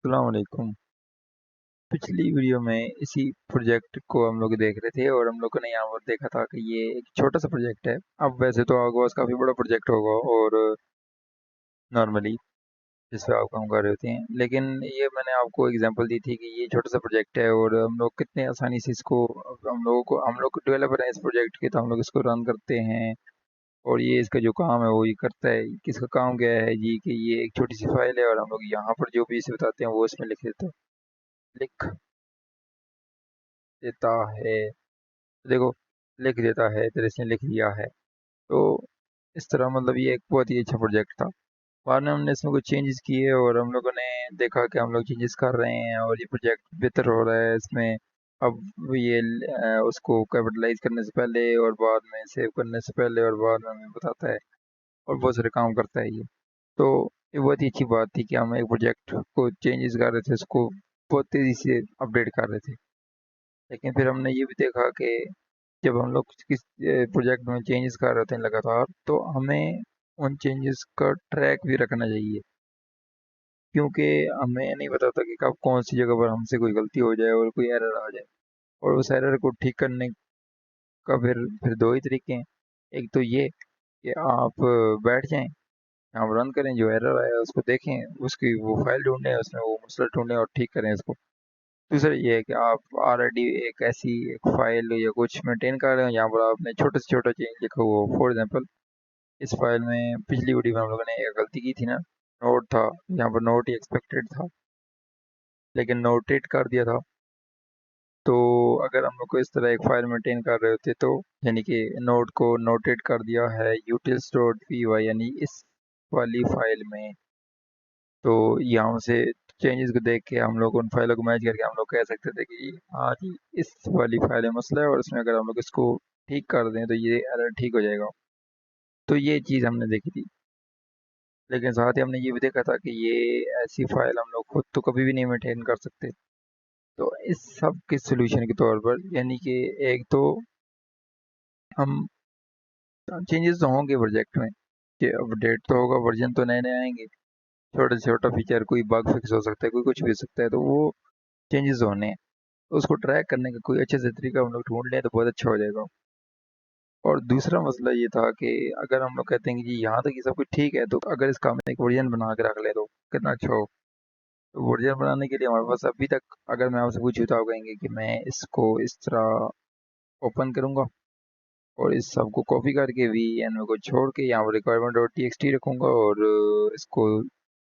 अस्सलाम वालेकुम। पिछली वीडियो में इसी प्रोजेक्ट को हम लोग देख रहे थे और हम लोगों ने यहाँ पर देखा था कि ये एक छोटा सा प्रोजेक्ट है। अब वैसे तो आपके पास काफ़ी बड़ा प्रोजेक्ट होगा और नॉर्मली जिस पे आप काम कर रहे होते हैं, लेकिन ये मैंने आपको एग्जांपल दी थी कि ये छोटा सा प्रोजेक्ट है और हम लोग कितने आसानी से इसको हम लोग डेवलपर हैं इस प्रोजेक्ट के, तो हम लोग इसको रन करते हैं। और ये इसका जो काम है वो ये करता है। किसका काम क्या है जी, कि ये एक छोटी सी फाइल है और हम लोग यहाँ पर जो भी इसे बताते हैं वो इसमें लिख देते हैं, लिख देता है। देखो, लिख देता है, तेरे इसने लिख दिया है। तो इस तरह मतलब ये एक बहुत ही अच्छा प्रोजेक्ट था। बाद में हमने इसमें कुछ चेंजेस किए और हम लोगों ने देखा कि हम लोग चेंजेस कर रहे हैं और ये प्रोजेक्ट बेहतर हो रहा है इसमें। अब ये उसको कैपिटलाइज करने से पहले और बाद में सेव करने से पहले और बाद में हमें बताता है और बहुत सारे काम करता है ये। तो ये बहुत ही अच्छी बात थी कि हम एक प्रोजेक्ट को चेंजेस कर रहे थे, उसको बहुत तेज़ी से अपडेट कर रहे थे। लेकिन फिर हमने ये भी देखा कि जब हम लोग किस प्रोजेक्ट में चेंजेस कर रहे होते हैं लगातार, तो हमें उन चेंजेस का ट्रैक भी रखना चाहिए, क्योंकि हमें नहीं पता था कि कब कौन सी जगह पर हमसे कोई गलती हो जाए और कोई एरर आ जाए। और उस एरर को ठीक करने का फिर दो ही तरीके हैं। एक तो ये कि आप बैठ जाएं, आप रन करें, जो एरर आया उसको देखें, उसकी वो फाइल ढूंढें, उसमें वो मसला ढूंढें और ठीक करें इसको। दूसरा ये है कि आप ऑलरेडी एक ऐसी एक फाइल या कुछ मेंटेन कर रहे हो जहाँ पर आपने छोटे से छोटा चेंज लिखा हुआ हो। फॉर एग्जांपल, इस फाइल में पिछली वीडियो में हम लोगों ने एक गलती की थी ना, नोट था, यहाँ पर नोट ही एक्सपेक्टेड था लेकिन नोटेट कर दिया था। तो अगर हम लोग को इस तरह एक फाइल मेंटेन कर रहे होते, तो यानी कि नोट को नोटेट कर दिया है यूटिल्स डॉट पी वाई, यानी इस वाली फाइल में, तो यहाँ से चेंजेस को देख के हम लोग उन फाइलों को मैच करके हम लोग कह सकते थे कि हाँ जी, इस वाली फाइल में मसला है और इसमें अगर हम लोग इसको ठीक कर दें तो ये एरर ठीक हो जाएगा। तो ये चीज़ हमने देखी थी। लेकिन साथ ही हमने ये भी देखा था कि ये ऐसी फाइल हम लोग खुद तो कभी भी नहीं मेंटेन कर सकते। तो इस सब के सोल्यूशन के तौर पर, यानी कि एक तो हम चेंजेस तो होंगे प्रोजेक्ट में, कि अपडेट तो होगा, वर्जन तो नए नए आएंगे, छोटे से छोटा फीचर, कोई बग फिक्स हो सकता है, कोई कुछ भी हो सकता है, तो वो चेंजेस होने हैं। तो उसको ट्रैक करने का कोई अच्छे से तरीका हम लोग ढूंढ लें तो बहुत अच्छा हो जाएगा। और दूसरा मसला ये था कि अगर हम लोग कहते हैं कि जी यहाँ तक ये सब कुछ ठीक है, तो अगर इसका हम एक वर्जन बना के रख ले तो कितना अच्छा हो। तो वर्जन बनाने के लिए हमारे पास अभी तक, अगर मैं आपसे पूछूँ तो आप कहेंगे कि मैं इसको इस तरह ओपन करूँगा और इस सब को कॉपी करके वी एन को छोड़ के यहाँ पर requirement dot T x T रखूँगा और इसको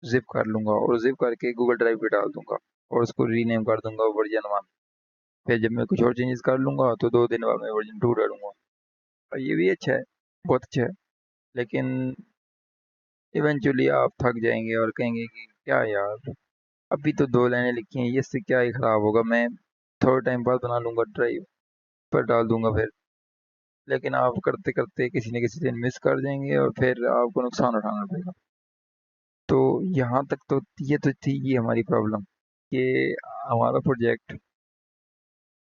जिप कर लूँगा और जिप करके गूगल ड्राइव पे डाल दूंगा और उसको रीनेम कर दूंगा वर्जन 1। फिर जब मैं कुछ और चेंजेस कर लूँगा तो 2 दिन बाद मैं वर्जन 2 डालूंगा। और ये भी अच्छा है, बहुत अच्छा है। लेकिन इवेंचुअली आप थक जाएंगे और कहेंगे कि क्या यार, अभी तो 2 लाइनें लिखी हैं, ये इससे क्या ही खराब होगा, मैं थोड़ा टाइम बाद बना लूंगा, ड्राइव पर डाल दूंगा फिर। लेकिन आप करते करते किसी न किसी दिन मिस कर जाएंगे और फिर आपको नुकसान उठाना पड़ेगा। तो यहाँ तक तो ये तो थी ये हमारी प्रॉब्लम कि हमारा प्रोजेक्ट,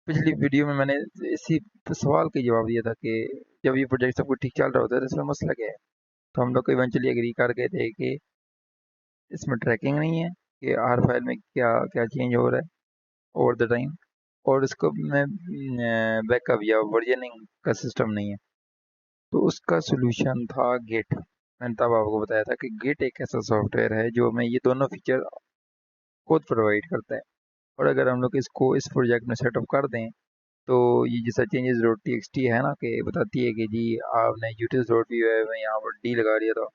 पिछली वीडियो में मैंने इसी सवाल का जवाब दिया था कि जब ये प्रोजेक्ट सब कुछ ठीक चल रहा होता है तो इसमें मसला क्या है। तो हम लोग को इवेंचुअली एग्री कर गए थे कि इसमें ट्रैकिंग नहीं है कि हर फाइल में क्या क्या चेंज हो रहा है ओवर द टाइम, और इसको में बैकअप या वर्जनिंग का सिस्टम नहीं है। तो उसका सोल्यूशन था गिट। मैंने तब आपको बताया था कि गिट एक ऐसा सॉफ्टवेयर है जो हमें ये दोनों फीचर खुद प्रोवाइड करता है। और अगर हम लोग इसको इस प्रोजेक्ट में सेटअप कर दें, तो ये जैसा changes dot T x T है ना, कि बताती है कि जी आपने यूटिल्स डॉट पी वाई में यहाँ पर डी लगा दिया था,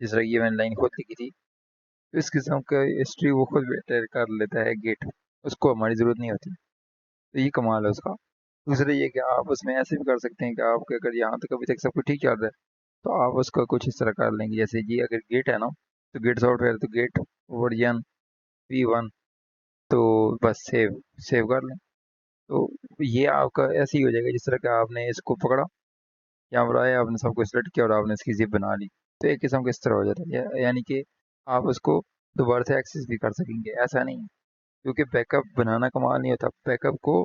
जिस तरह ये मैंने लाइन खुद लिखी थी। तो इस किस्म का हिस्ट्री वो खुद बेटर कर लेता है गिट, उसको हमारी ज़रूरत नहीं होती। तो ये कमाल है उसका। दूसरा ये कि आप उसमें ऐसे भी कर सकते हैं कि आपके अगर यहाँ तक अभी तक सब कुछ ठीक चल रहा है, तो आप उसका कुछ इस तरह कर लेंगे, जैसे जी अगर गेट है ना, तो गेट सॉफ्टवेयर, तो गेट वर्जन V1, तो बस सेव सेव कर लें। तो ये आपका ऐसे ही हो जाएगा जिस तरह का आपने इसको पकड़ा, यहाँ पर आया, आपने सब कुछ सेलेक्ट किया और आपने इसकी जिप बना ली। तो एक किस्म का इस तरह हो जाता है, यानी कि आप उसको दोबारा से एक्सेस भी कर सकेंगे, ऐसा नहीं है। क्योंकि बैकअप बनाना कमाल नहीं होता, बैकअप को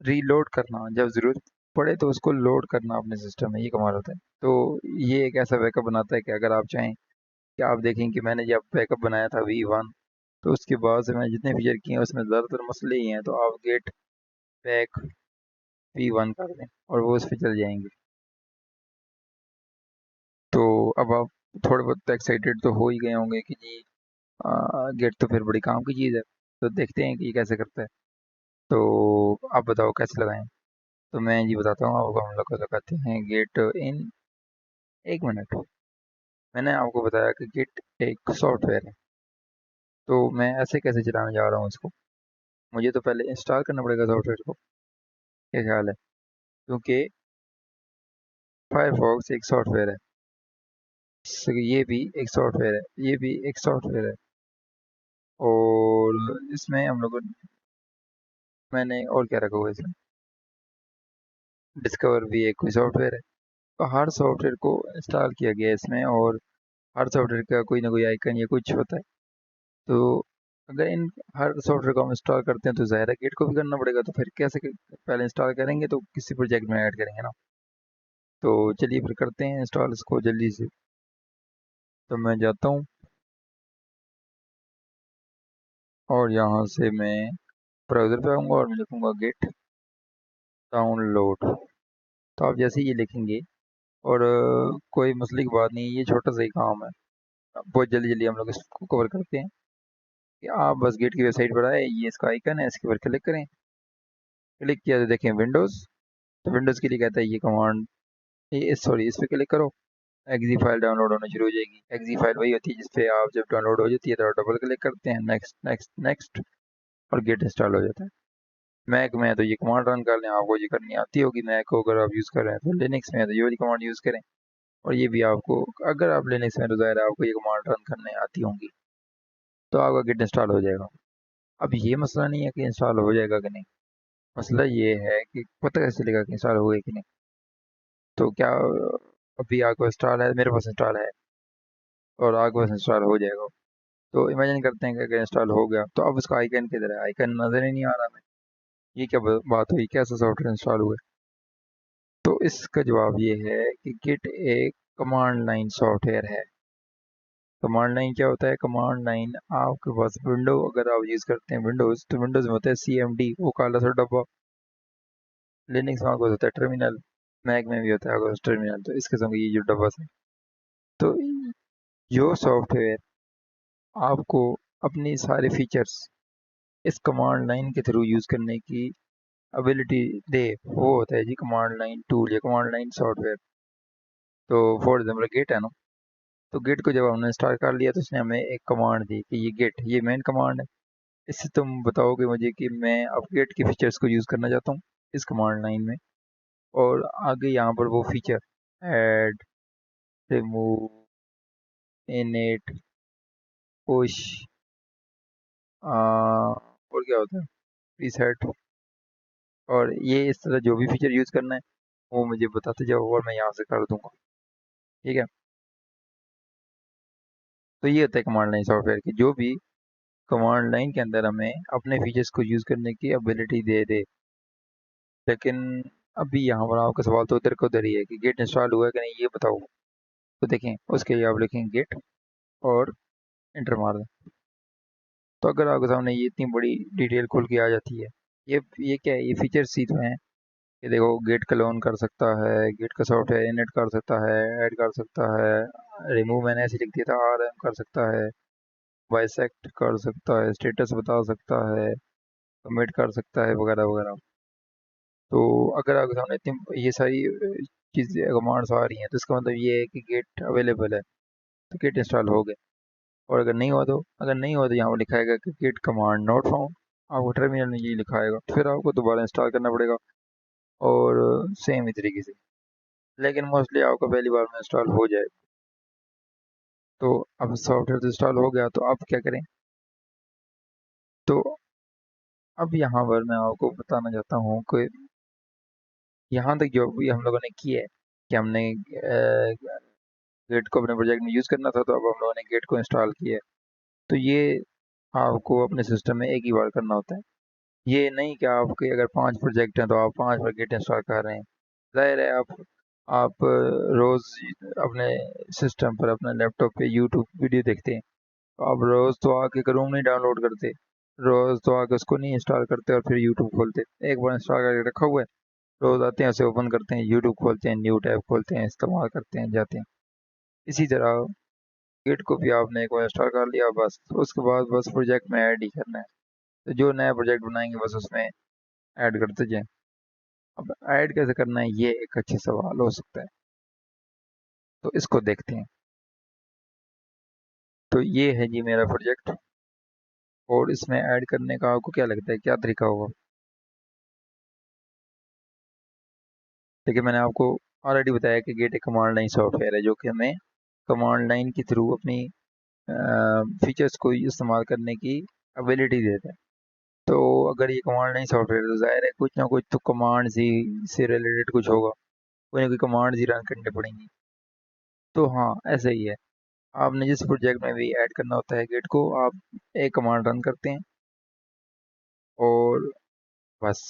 रीलोड करना, जब ज़रूरत पड़े तो उसको लोड करना अपने सिस्टम में, ये कमाल होता है। तो ये एक ऐसा बैकअप बनाता है कि अगर आप चाहें कि आप देखें कि मैंने जब बैकअप बनाया था V1, तो उसके बाद से मैंने जितने फीचर किए हैं उसमें ज़्यादातर मसले ही हैं, तो आप गेट बैक V1 कर दें और वो उस पर चल जाएंगे। तो अब आप थोड़े बहुत एक्साइटेड तो हो ही गए होंगे कि जी गेट तो फिर बड़ी काम की चीज़ है, तो देखते हैं कि ये कैसे करता है। तो आप बताओ कैसे लगाएं। तो मैं जी बताता हूँ आपको, हम लोग लगाते हैं गेट इन 1 मिनट। मैंने आपको बताया कि गिट एक सॉफ्टवेयर है, तो मैं ऐसे कैसे चलाने जा रहा हूँ इसको। मुझे तो पहले इंस्टॉल करना पड़ेगा सॉफ्टवेयर को, क्या ख्याल है? क्योंकि फायरफॉक्स एक सॉफ्टवेयर है, ये भी एक सॉफ्टवेयर है, ये भी एक सॉफ्टवेयर है, और इसमें हम लोग, मैंने और क्या रखा हुआ है इसमें, डिस्कवर भी एक कोई सॉफ्टवेयर है। तो हर सॉफ्टवेयर को इंस्टॉल किया गया है इसमें, और हर सॉफ्टवेयर का कोई ना कोई आइकन या कुछ होता है। तो अगर इन हर सॉफ्टवेयर को हम इंस्टॉल करते हैं तो ज़ाहिर है गेट को भी करना पड़ेगा, तो फिर कैसे पहले इंस्टॉल करेंगे तो किसी प्रोजेक्ट में ऐड करेंगे ना। तो चलिए फिर करते हैं इंस्टॉल इसको जल्दी से। तो मैं जाता हूँ और यहाँ से मैं ब्राउज़र पे आऊँगा और मैं लिखूँगा गेट डाउनलोड। तो आप जैसे ही ये लिखेंगे, और कोई मसले की बात नहीं है, ये छोटा सा ही काम है, बहुत जल्दी जल्दी हम लोग इसको कवर करते हैं। कि आप बस गेट की वेबसाइट पर आए, ये इसका आइकन है, इसके ऊपर क्लिक करें। क्लिक किया तो देखें विंडोज़, तो विंडोज़ के लिए कहता है ये कमांड, ये सॉरी इस पर क्लिक करो, एक्जी फाइल डाउनलोड होना शुरू हो जाएगी। एक्जी फाइल वही होती है जिसपे आप जब डाउनलोड हो जाती है तो डबल क्लिक करते हैं, नेक्स्ट नेक्स्ट नेक्स्ट, और गेट इंस्टॉल हो जाता है। मैक में है तो ये कमांड रन कर लें, आपको ये करनी आती होगी। मैक को अगर आप यूज़ कर रहे हैं तो लिनक्स में है तो ये वाली कमांड यूज़ करें। और ये भी आपको, अगर आप लिनक्स में, तो ज़ाहिर है आपको ये कमांड रन करने आती होंगी, तो आपका गिट इंस्टॉल हो जाएगा। अब ये मसला नहीं है कि इंस्टॉल हो जाएगा कि नहीं, मसला ये है कि पता कैसे चलेगा कि इंस्टॉल हो गया कि नहीं। तो क्या अभी आपको इंस्टॉल है, मेरे पास इंस्टॉल है, और आपके पास इंस्टॉल हो जाएगा। तो इमेजिन करते हैं कि अगर इंस्टॉल हो गया, तो अब उसका आइकन किधर है? आइकन नज़र ही नहीं आ रहा हमें। ये क्या बात हुई, कैसा सॉफ्टवेयर इंस्टॉल हुआ? तो इसका जवाब ये है कि गिट एक कमांड लाइन सॉफ्टवेयर है। कमांड लाइन क्या होता है? कमांड लाइन आपके पास विंडो, अगर आप यूज़ करते हैं विंडोज़, तो विंडोज़ में होता है CMD, वो काला सा डब्बा। लिनक्स में आपको होता है टर्मिनल, मैक में भी होता है आपको टर्मिनल। तो इस किस्म का ये जो डब्बा है, तो जो सॉफ्टवेयर आपको अपनी सारे फीचर्स इस कमांड लाइन के थ्रू यूज़ करने की एबिलिटी दे, वो होता है जी कमांड लाइन टूल या कमांड लाइन सॉफ्टवेयर। तो फॉर एग्जाम्पल गेट है ना, तो गेट को जब हमने इंस्टॉल कर लिया तो उसने हमें एक कमांड दी कि ये गेट, ये मेन कमांड है। इससे तुम बताओगे मुझे कि मैं अब गेट के फीचर्स को यूज़ करना चाहता हूँ इस कमांड लाइन में, और आगे यहाँ पर वो feature add, remove, init, push, और क्या होता है, रीसेट, और ये इस तरह जो भी फीचर यूज़ करना है वो मुझे बताते जाओ और मैं यहाँ से कर दूंगा। ठीक है। तो ये होता है कमांड लाइन सॉफ्टवेयर की, जो भी कमांड लाइन के अंदर हमें अपने फीचर्स को यूज़ करने की एबिलिटी दे दे। लेकिन अभी यहाँ पर आपका सवाल तो उधर का उधर ही है कि गेट इंस्टॉल हुआ है कि नहीं, ये बताओ। तो देखें, उसके लिए आप लिखेंगे गेट और इंटर मार दें। तो अगर आपके सामने ये इतनी बड़ी डिटेल खुल के आ जाती है, ये क्या है, ये फीचर्स ही तो हैं। ये देखो, गेट क्लोन कर सकता है, गेट का सॉफ्टवेयर इनिट कर सकता है, ऐड कर सकता है, रिमूव मैंने ऐसे लिख दिया था, RM कर सकता है, बाइसेक्ट कर सकता है, स्टेटस बता सकता है, कमिट कर सकता है, वगैरह वगैरह। तो अगर आपके सामने इतनी ये सारी चीज़ें कमांड्स आ रही हैं, तो इसका मतलब ये है कि गेट अवेलेबल है, तो गेट इंस्टॉल हो गया। और अगर नहीं हुआ तो यहाँ पर लिखाएगा कि गेट कमांड नॉट फाउंड, आपको टर्मिनल में ये लिखाएगा, फिर आपको दोबारा इंस्टॉल करना पड़ेगा। और सेम ही तरीके से, लेकिन मोस्टली आपको पहली बार में इंस्टॉल हो जाए। तो अब सॉफ्टवेयर तो इंस्टॉल हो गया, तो अब क्या करें? तो अब यहाँ पर मैं आपको बताना चाहता हूँ कि यहाँ तक जो भी हम लोगों ने किया है, कि हमने गेट को अपने प्रोजेक्ट में यूज़ करना था, तो अब हम लोगों ने गेट को इंस्टॉल किया है। तो ये आपको अपने सिस्टम में एक ही बार करना होता है। ये नहीं कि आपके अगर 5 प्रोजेक्ट हैं तो आप 5 बार गेट इंस्टॉल कर रहे हैं। जाहिर है आप रोज़ अपने सिस्टम पर अपने लैपटॉप पे यूट्यूब वीडियो देखते हैं, तो आप रोज़ तो आके क्रोम नहीं डाउनलोड करते, रोज़ तो आके उसको नहीं इंस्टॉल करते और फिर यूट्यूब खोलते। एक बार इंस्टॉल करके रखा हुआ है, रोज़ आते हैं उसे ओपन करते हैं, यूट्यूब खोलते हैं, न्यू टैब खोलते हैं, इस्तेमाल करते हैं, जाते हैं। इसी तरह गिट को भी आपने एक बार इंस्टॉल कर लिया, बस उसके बाद बस प्रोजेक्ट में ऐड ही करना है। तो जो नया प्रोजेक्ट बनाएंगे बस उसमें ऐड करते जाएं। अब ऐड कैसे करना है, ये एक अच्छे सवाल हो सकता है, तो इसको देखते हैं। तो ये है जी मेरा प्रोजेक्ट, और इसमें ऐड करने का आपको क्या लगता है, क्या तरीका होगा? देखिए, मैंने आपको ऑलरेडी बताया कि गेट एक कमांड लाइन सॉफ्टवेयर है जो कि हमें कमांड लाइन के थ्रू अपनी फीचर्स को इस्तेमाल करने की एबिलिटी देता है। तो अगर ये कमांड लाइन सॉफ्टवेयर है तो जाहिर है कुछ ना कुछ तो कमांड ही से रिलेटेड कुछ होगा, कोई ना कोई कमांड ही रन करनी पड़ेंगी। तो हाँ, ऐसे ही है। आपने जिस प्रोजेक्ट में भी ऐड करना होता है गेट को, आप एक कमांड रन करते हैं और बस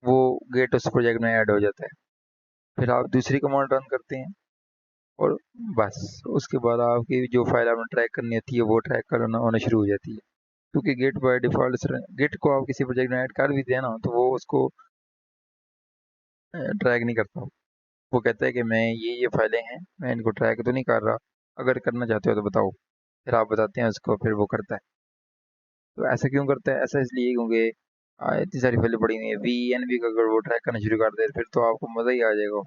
वो गेट उस प्रोजेक्ट में ऐड हो जाता है। फिर आप दूसरी कमांड रन करते हैं और बस उसके बाद आपकी जो फाइल आपने ट्रैक करनी होती है वो ट्रैक करना होना शुरू हो जाती है। क्योंकि गेट बाय डिफॉल्ट, गेट को आप किसी प्रोजेक्ट में ऐड कर भी देना तो वो उसको ट्रैक नहीं करता। वो कहता है कि मैं ये फाइलें हैं, मैं इनको ट्रैक तो नहीं कर रहा, अगर करना चाहते हो तो बताओ। फिर आप बताते हैं उसको, फिर वो करता है। तो ऐसा क्यों करता है? ऐसा इसलिए क्योंकि इतनी सारी फाइलें पड़ी हुई है, वी एन वी का अगर वो ट्रैक करना शुरू कर दे फिर तो आपको मज़ा ही आ जाएगा।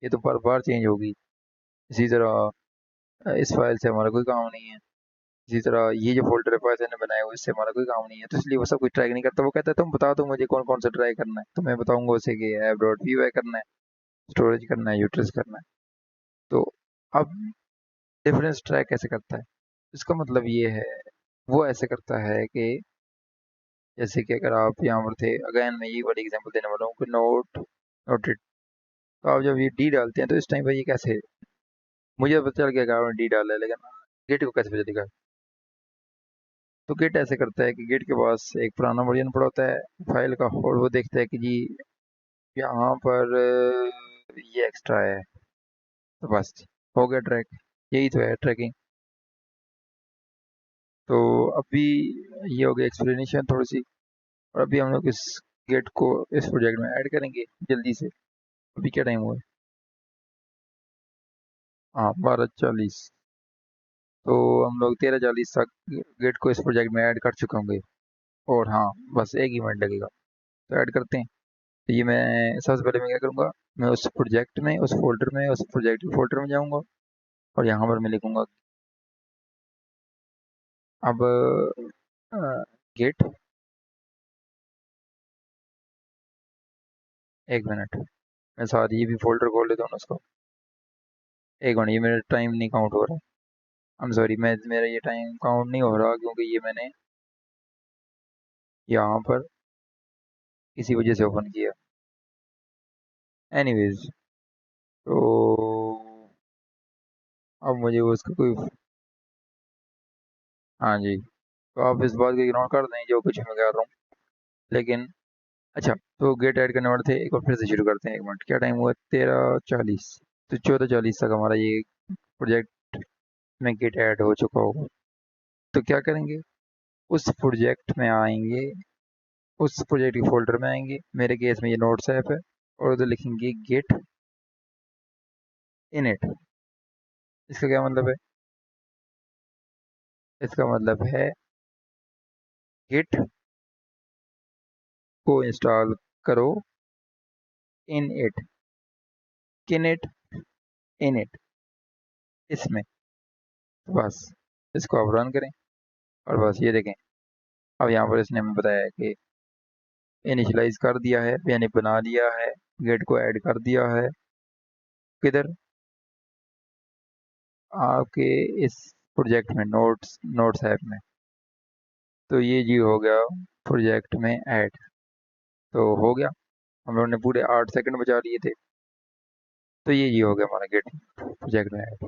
ये तो बार बार चेंज होगी। इसी तरह इस फाइल से हमारा कोई काम नहीं है, इसी तरह ये जो फोल्डर है पाइथन ने बनाया हुआ इससे हमारा कोई काम नहीं है, तो इसलिए वो सब कुछ ट्रैक नहीं करता। वो कहता है तुम बता दो मुझे कौन कौन सा ट्राई करना है, तो मैं बताऊंगा उसे कि ऐप डॉट वी वाई करना है, स्टोरेज करना है, यूट्रस करना है। तो अब डिफरेंस ट्रैक कैसे करता है, इसका मतलब ये है, वो ऐसे करता है कि जैसे कि अगर आप यहाँ पर थे, अगेन मैं ये वाली एग्जांपल देने वाला हूँ कि नोटेड। तो आप जब ये डी डालते हैं तो इस टाइम पर ये कैसे, मुझे पता चल गया कि आपने डी डाला है, लेकिन गेट को कैसे पता चलेगा? तो गेट ऐसे करता है कि गेट के पास एक पुराना वर्जन पड़ा होता है फाइल का, और वो देखता है कि जी यहाँ पर ये एक्स्ट्रा है, तो बस हो गया ट्रैक। यही तो है ट्रैकिंग। तो अभी ये हो गया एक्सप्लेनेशन थोड़ी सी, और अभी हम लोग इस गेट को इस प्रोजेक्ट में ऐड करेंगे जल्दी से। अभी क्या टाइम हुआ है? हाँ, 12:40। तो हम लोग 13:40 तक गेट को इस प्रोजेक्ट में ऐड कर चुके होंगे। और हाँ, बस एक ही मिनट लगेगा, तो ऐड करते हैं। तो ये मैं सबसे पहले मैं क्या करूँगा, मैं उस प्रोजेक्ट में, उस फोल्डर में, उस प्रोजेक्ट के फोल्डर में जाऊँगा और यहाँ पर मैं लिखूँगा अब गेट। एक मिनट, मैं साथ ये भी फोल्डर खोल लेता हूँ उसको। एक मिनट, ये मेरा टाइम नहीं काउंट हो रहा। आई एम सॉरी, मैं मेरा ये टाइम काउंट नहीं हो रहा क्योंकि ये मैंने यहाँ पर किसी वजह से ओपन किया। एनीवेज, तो अब मुझे वो उसका कोई, हाँ जी, तो आप इस बात को इग्नोर कर दें जो कुछ मैं कह रहा हूँ। लेकिन अच्छा, तो गेट ऐड करने वाले थे, एक बार फिर से शुरू करते हैं। एक मिनट, क्या टाइम हुआ? 13:40। तो 14:40 तक हमारा ये प्रोजेक्ट में गेट ऐड हो चुका होगा। तो क्या करेंगे, उस प्रोजेक्ट में आएंगे, उस प्रोजेक्ट के फोल्डर में आएंगे, मेरे केस में ये नोट्स ऐप है, और उधर लिखेंगे गेट इनिट। इसका क्या मतलब है? इसका मतलब है गिट को इंस्टॉल करो इन इट, किनिट, इनिट, इसमें। बस इसको आप रन करें और बस ये देखें, अब यहाँ पर इसने हमें बताया है कि इनिशियलाइज कर दिया है, यानी बना लिया है, गेट को ऐड कर दिया है। किधर? आपके इस प्रोजेक्ट में, नोट्स नोट्स ऐप में। तो ये जी हो गया प्रोजेक्ट में ऐड। तो हो गया, हम लोगों ने पूरे 8 सेकंड बचा लिए थे। तो ये जी हो गया हमारा गेट प्रोजेक्ट में ऐड।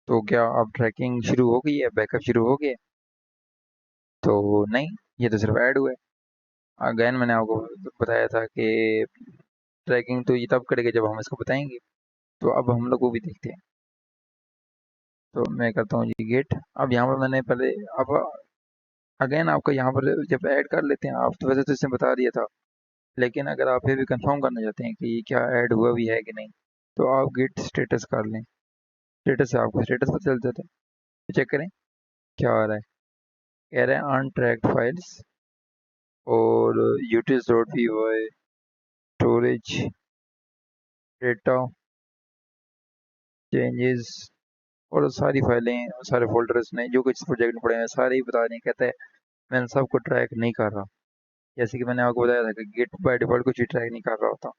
तो क्या अब ट्रैकिंग शुरू हो गई है, बैकअप शुरू हो गया? तो नहीं, ये तो सिर्फ ऐड हुआ है। अगेन मैंने आपको बताया था कि ट्रैकिंग तो ये तब करेगा जब हम इसको बताएंगे। तो अब हम लोग वो भी देखते हैं। तो मैं करता हूँ जी गेट। अब यहाँ पर मैंने पहले, अब अगेन आपका यहाँ पर जब ऐड कर लेते हैं आप, तो वैसे तो इसने बता दिया था, लेकिन अगर आप ये भी कंफर्म करना चाहते हैं कि ये क्या ऐड हुआ भी है कि नहीं, तो आप गेट स्टेटस कर लें। स्टेटस से आपको स्टेटस पता चल जाता है। तो चेक करें क्या आ रहा है। कह रहे हैं अनट्रैक्ड फाइल्स और utils dot P Y, storage, data, changes, और सारी फाइलें, सारे फोल्डर्स में जो कुछ प्रोजेक्ट में पड़े हैं सारे ही बता रहे हैं। कहता है मैं सबको ट्रैक नहीं कर रहा। जैसे कि मैंने आपको बताया था कि गिट बाय डिफॉल्ट कुछ भी ट्रैक नहीं कर रहा होता,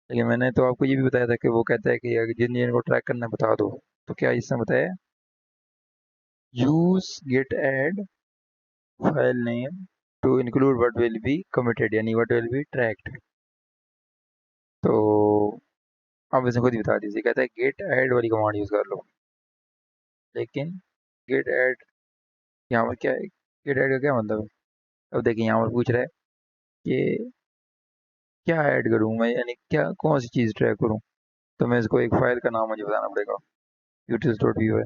लेकिन मैंने तो आपको ये भी बताया था कि वो कहता है कि अगर जिन जिन को ट्रैक करना है बता दो। तो क्या इसने बताया, use git add file name to include what will be committed, यानी व्हाट विल बी ट्रैक्ड। तो अब इसने खुद ही बता दीजिए। कहता है गिट ऐड वाली कमांड यूज कर लो। लेकिन गिट ऐड यहाँ पर क्या है, गिट ऐड का क्या मतलब है? अब देखिए यहाँ पर पूछ रहा है कि क्या ऐड करूँ मैं, यानी क्या कौन सी चीज़ ट्रैक करूँ। तो मैं इसको एक फाइल का नाम मुझे बताना पड़ेगा, utils.py है।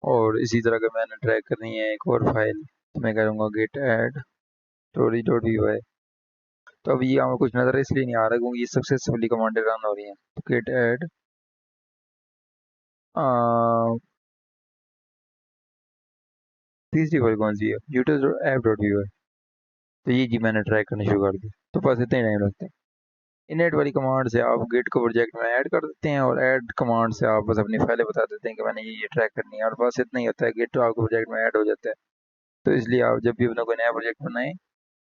और इसी तरह का मैंने ट्रैक करनी है एक और फाइल, तो मैं करूँगा गेट ऐड story.py। तो अब ये हमें कुछ नज़र इसलिए नहीं आ रहा क्योंकि ये सक्सेसफुली कमांडें रन हो रही हैं। तो गेट ऐड तीसरी फाइल कौन सी है, utils.app.py। तो ये जी मैंने ट्रैक करना शुरू कर दिया। तो बस इतने टाइम लगते हैं। इनएट वाली कमांड से आप गिट को प्रोजेक्ट में ऐड कर देते हैं, और ऐड कमांड से आप बस अपनी फाइलें बता देते हैं कि मैंने ये ट्रैक करनी है, और बस इतना ही होता है, गिट आपके प्रोजेक्ट में ऐड हो जाता है। तो इसलिए आप जब भी अपना कोई नया प्रोजेक्ट बनाएं,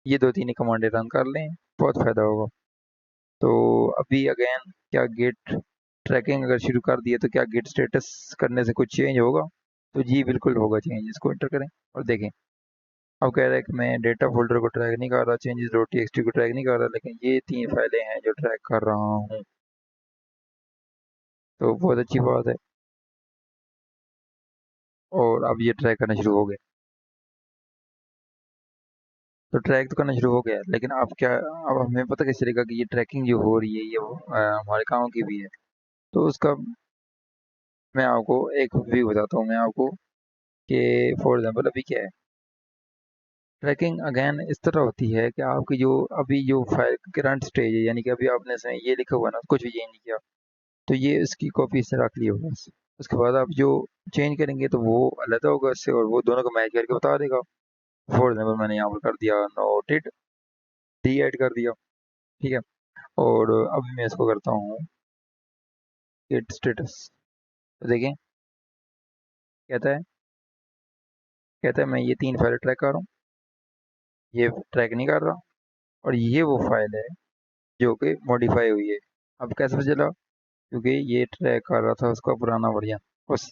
ये दो तीन ही कमांडें रन कर लें, बहुत फ़ायदा होगा। तो अभी अगेन, क्या गिट ट्रैकिंग अगर शुरू कर दिए तो क्या गिट स्टेटस करने से कुछ चेंज होगा? तो जी बिल्कुल होगा चेंज। इसको एंटर करें और देखें। अब कह रहा है कि मैं डेटा फोल्डर को ट्रैक नहीं कर रहा, चेंजेस डॉट टी को ट्रैक नहीं कर रहा, लेकिन ये तीन फाइलें हैं जो ट्रैक कर रहा हूँ। तो बहुत अच्छी बात है। और अब ये ट्रैक करना शुरू हो गया। तो ट्रैक तो करना शुरू हो गया, लेकिन अब क्या, अब हमें पता कैसे चलेगा कि ये ट्रैकिंग जो हो रही है ये हमारे काम की भी है? तो उसका मैं आपको एक व्यू बताता हूँ मैं आपको, कि फॉर एग्जांपल अभी क्या है, ट्रैकिंग अगेन इस तरह होती है कि आपकी जो अभी जो फाइल करंट स्टेज है, यानी कि अभी आपने इसमें ये लिखा हुआ है ना, कुछ भी चेंज नहीं किया, तो ये इसकी कॉपी इससे रख ली होगा बस। उसके बाद आप जो चेंज करेंगे तो वो अलग होगा इससे, और वो दोनों को मैच करके बता देगा। फॉर एग्जाम्पल मैंने यहाँ पर कर दिया नोटेड, डी ऐड कर दिया, ठीक है। और अभी मैं इसको करता हूँ गेट स्टेटस। तो देखें कहता है, कहता है मैं ये तीन फाइल ट्रैक कर रहा हूँ, ये ट्रैक नहीं कर रहा, और ये वो फाइल है जो कि मॉडिफाई हुई है। अब कैसे पता चला? क्योंकि ये ट्रैक कर रहा था उसका पुराना वर्जन उस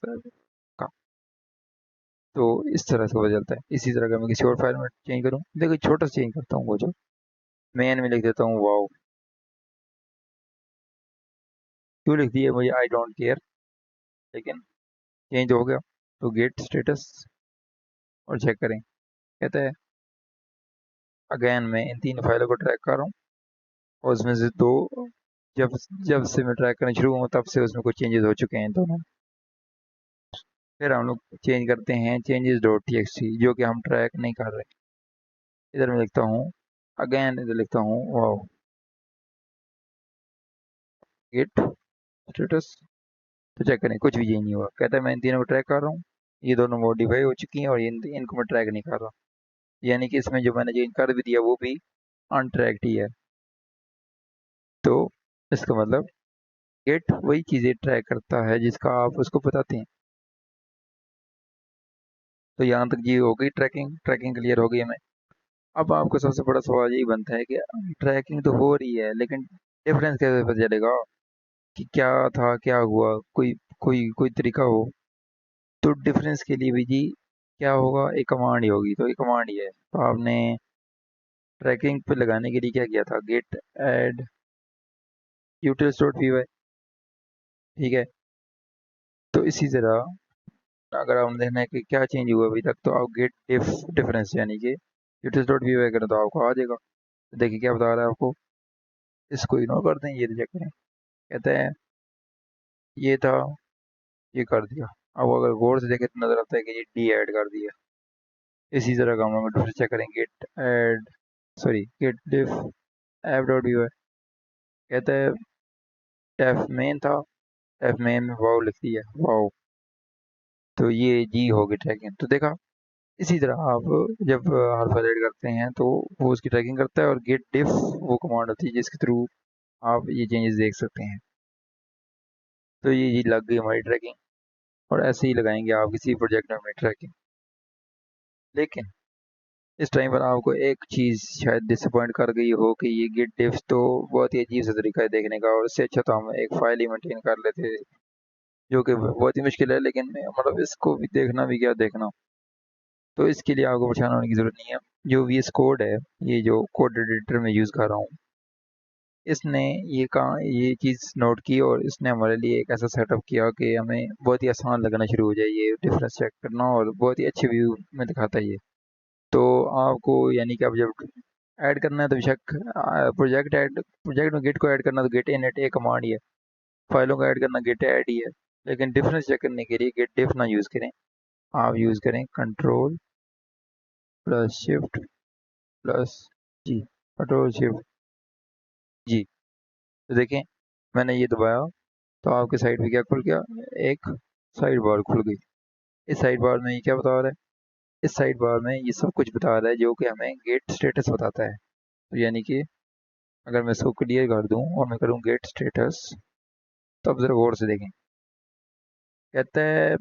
का। तो इस तरह से पता चलता है। इसी तरह का मैं किसी और फाइल में चेंज करूँ, देखो छोटा सा चेंज करता हूँ, वो जो मेन में लिख देता हूँ वाओ। क्यों लिख दिया मुझे आई डोंट केयर, लेकिन चेंज हो गया। तो गेट स्टेटस और चेक करें। कहता है अगेन मैं इन तीन फाइलों को ट्रैक कर रहा हूँ, और उसमें से दो, जब जब से मैं ट्रैक करना शुरू हुआ तब से उसमें कुछ चेंजेस हो चुके हैं दोनों। फिर हम लोग चेंज करते हैं changes dot T x T, जो कि हम ट्रैक नहीं कर रहे। इधर मैं लिखता हूँ अगेन, इधर लिखता हूँ वाओ गेट स्टेटस। तो चेक करें कुछ भी चेंज नहीं हुआ। कहता है मैं इन तीनों को ट्रैक कर रहा हूँ, ये दोनों मॉडिफाई हो चुकी हैं, और इनको मैं ट्रैक नहीं कर रहा। यानी कि इसमें जो मैंने चेंज कर भी दिया वो भी अनट्रैक्ड ही है। तो इसका मतलब गेट वही चीज़ें ट्रैक करता है जिसका आप उसको बताते हैं। तो यहाँ तक ये हो गई ट्रैकिंग। ट्रैकिंग क्लियर हो गई हमें। अब आपको सबसे बड़ा सवाल यही बनता है कि ट्रैकिंग तो हो रही है, लेकिन डिफरेंस कैसे पता चलेगा कि क्या था क्या हुआ? कोई कोई कोई तरीका हो। तो डिफरेंस के लिए भी जी क्या होगा, एक कमांड ही होगी। तो ये कमांड ही है। तो आपने ट्रैकिंग पे लगाने के लिए क्या किया था, git add utils dot P Y, ठीक है। तो इसी तरह अगर आप देखना है कि क्या चेंज हुआ अभी तक, तो आप गेट डिफरेंस यानी कि यूटिल्स डॉट पी वाई करें तो आपको आ जाएगा। देखिए क्या बता रहा है आपको, इसको इग्नोर करते हैं, ये रिजेक्ट करें। कहते हैं ये था, ये कर दिया। अब अगर गौर से देखें तो नजर आता है कि ये डी ऐड कर दिया। इसी तरह का हम लोग दूसरे चेक करेंगे, गेट ऐड, सॉरी गेट डिफ ऐप डॉट व्यू है। कहता है डेफ मेन था, डेफ मेन में वाव लिख दिया, वाव, तो ये जी होगी ट्रैकिंग। तो देखा, इसी तरह आप जब हर फाइल ऐड करते हैं तो वो उसकी ट्रैकिंग करता है, और गेट डिफ वो कमांड होती है जिसके थ्रू आप ये चेंजेस देख सकते हैं। तो ये जी लग गई हमारी ट्रैकिंग, और ऐसे ही लगाएंगे आप किसी प्रोजेक्ट में अपनी ट्रैकिंग। लेकिन इस टाइम पर आपको एक चीज़ शायद डिसअपॉइंट कर गई हो कि ये गिट डिफ तो बहुत ही अजीब सा तरीका है देखने का, और इससे अच्छा तो हम एक फाइल ही मेंटेन कर लेते, जो कि बहुत ही मुश्किल है। लेकिन मतलब इसको भी देखना भी क्या देखना, तो इसके लिए आपको परेशान होने की ज़रूरत नहीं है। जो वी एस कोड है, ये जो कोड एडिटर में यूज़ कर रहा हूँ, इसने ये चीज़ नोट की, और इसने हमारे लिए एक ऐसा सेटअप किया कि हमें बहुत ही आसान लगना शुरू हो जाए ये डिफरेंस चेक करना, और बहुत ही अच्छे व्यू में दिखाता है ये। तो आपको यानी कि अब जब ऐड करना है तो बेशक प्रोजेक्ट में गिट को ऐड करना तो गिट इनिट एक कमांड ही है, फाइलों को ऐड करना गिट ऐड ही है। लेकिन डिफरेंस चेक करने के लिए गिट डिफ ना यूज़ करें, आप यूज़ करें कंट्रोल प्लस शिफ्ट प्लस जी, कंट्रोल शिफ्ट जी। तो देखें, मैंने ये दबाया तो आपके साइड पे क्या खुल गया, एक साइड बार खुल गई। इस साइड बार में ये क्या बता रहा है, इस साइड बार में ये सब कुछ बता रहा है जो कि हमें गेट स्टेटस बताता है। तो यानी कि अगर मैं इसको क्लियर कर दूं और मैं करूं गेट स्टेटस, तो अब जरा गौर से देखें। कहता है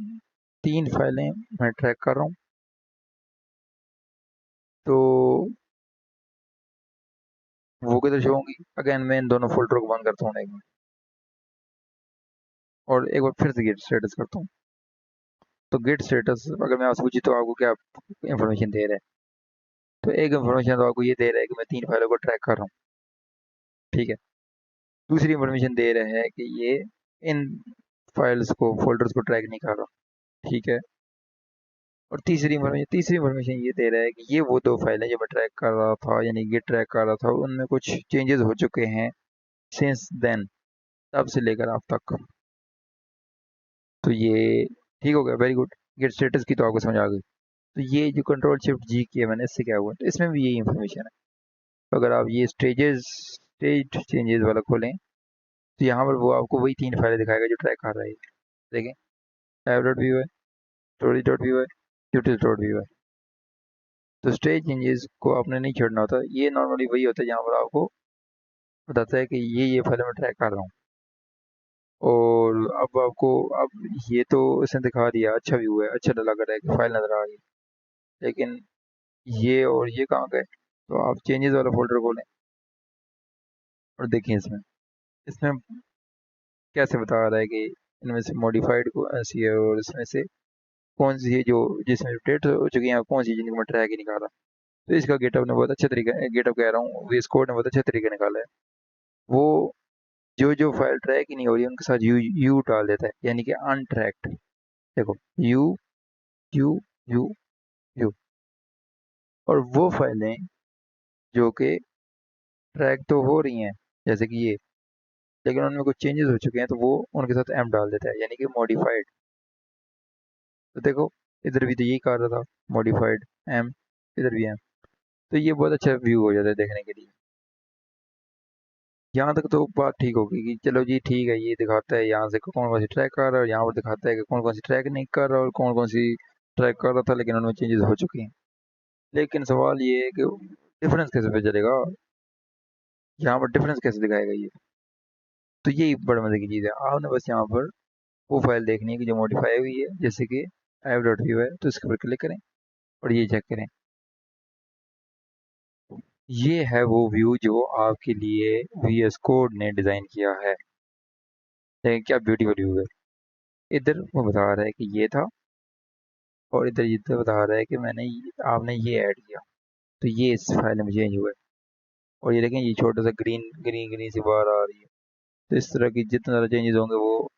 3 फाइलें मैं ट्रैक कर रहा हूँ, तो वो किधर शो होंगी। अगेन मैं इन दोनों फोल्डर को बंद करता हूँ एक मिनट, और एक बार फिर से गेट स्टेटस करता हूँ। तो गेट स्टेटस अगर मैं आपसे पूछी तो आपको क्या इंफॉर्मेशन दे रहा है, तो एक इंफॉर्मेशन तो आपको ये दे रहा है कि मैं 3 फाइलों को ट्रैक कर रहा हूँ, ठीक है। दूसरी इंफॉर्मेशन दे रहा है कि ये इन फाइल्स को, फोल्डर्स को ट्रैक नहीं कर रहा, ठीक है। और तीसरी इंफॉर्मेशन ये दे रहा है कि ये वो 2 फाइलें जो मैं ट्रैक कर रहा था, यानी गिट ट्रैक कर रहा था, उनमें कुछ चेंजेस हो चुके हैं सिंस देन, तब से लेकर अब तक। तो ये ठीक हो गया, वेरी गुड। गिट स्टेटस की तो आपको समझ आ गई। तो ये जो कंट्रोल शिफ्ट जी किया मैंने, इससे क्या हुआ, तो इसमें भी यही इंफॉर्मेशन है। तो अगर आप ये स्टेज चेंजेस वाला खोलें, तो यहाँ पर वो आपको वही 3 फाइलें दिखाएगा जो ट्रैक कर रहा है। देखें, ऐप डॉट व्यू है, स्टोरेज डॉट व्यू है, यूटिल डॉट व्यू है। तो स्टेज चेंजेस को आपने नहीं छोड़ना होता, ये नॉर्मली वही होता है जहाँ पर आपको बताता है कि ये फाइल मैं ट्रैक कर रहा हूँ। और अब आपको, अब ये तो इसने दिखा दिया, अच्छा व्यू है, अच्छा लग रहा है कि फाइल नज़र आ रही है। लेकिन ये और ये कहाँ गए, तो आप चेंजेस वाला फोल्डर खोलें और देखें इसमें, इसमें कैसे बता रहा है कि इनमें से मॉडिफाइड कौन सी है, और इसमें से कौन सी है जो जिसमें अपडेट हो चुकी है, कौन सी जिनकी मैं ट्रैक ही निकाला। तो इसका गेटअप ने बहुत अच्छे तरीके, गेटअप कह रहा हूँ, वीएस कोड ने बहुत अच्छे तरीके निकाला है। वो जो जो फाइल ट्रैक ही नहीं हो रही उनके साथ यू यू डाल देता है, यानी कि अनट्रैक्ड। देखो, यू यू यू यू। और वो फाइलें जो कि ट्रैक तो हो रही हैं, जैसे कि ये, लेकिन उनमें कुछ चेंजेस हो चुके हैं, तो वो उनके साथ एम डाल देता है, यानी कि मॉडिफाइड। तो देखो, इधर भी तो यही कर रहा था, मॉडिफाइड एम, इधर भी एम। तो ये बहुत अच्छा व्यू हो जाता है देखने के लिए। यहाँ तक तो बात ठीक होगी कि चलो जी ठीक है, ये दिखाता है यहाँ से कौन कौन सी ट्रैक कर रहा है, और यहाँ पर दिखाता है कि कौन कौन सी ट्रैक नहीं कर रहा और कौन कौन सी ट्रैक कर रहा था लेकिन उनमें चेंजेस हो चुके हैं। लेकिन सवाल ये है कि डिफरेंस कैसे पता चलेगा, यहाँ पर डिफरेंस कैसे दिखाएगा ये। तो यही बड़े मजे की चीज़ है, आपने बस यहाँ पर वो फाइल देखनी है कि जो मॉडिफाई हुई है, जैसे कि ऐप डॉट व्यू है, तो इसके ऊपर क्लिक करें और ये चेक करें। ये है वो व्यू जो आपके लिए वीएस कोड ने डिज़ाइन किया है। देखें क्या ब्यूटीफुल व्यू है। इधर वो बता रहा है कि ये था, और इधर ये तो बता रहा है कि आपने ये ऐड किया, तो ये इस फाइल में चेंज हुआ है। और ये देखें, ये छोटा सा ग्रीन ग्रीन ग्रीन सी बार आ रही है। तो इस तरह की जितने ज़्यादा चेंजेस होंगे वो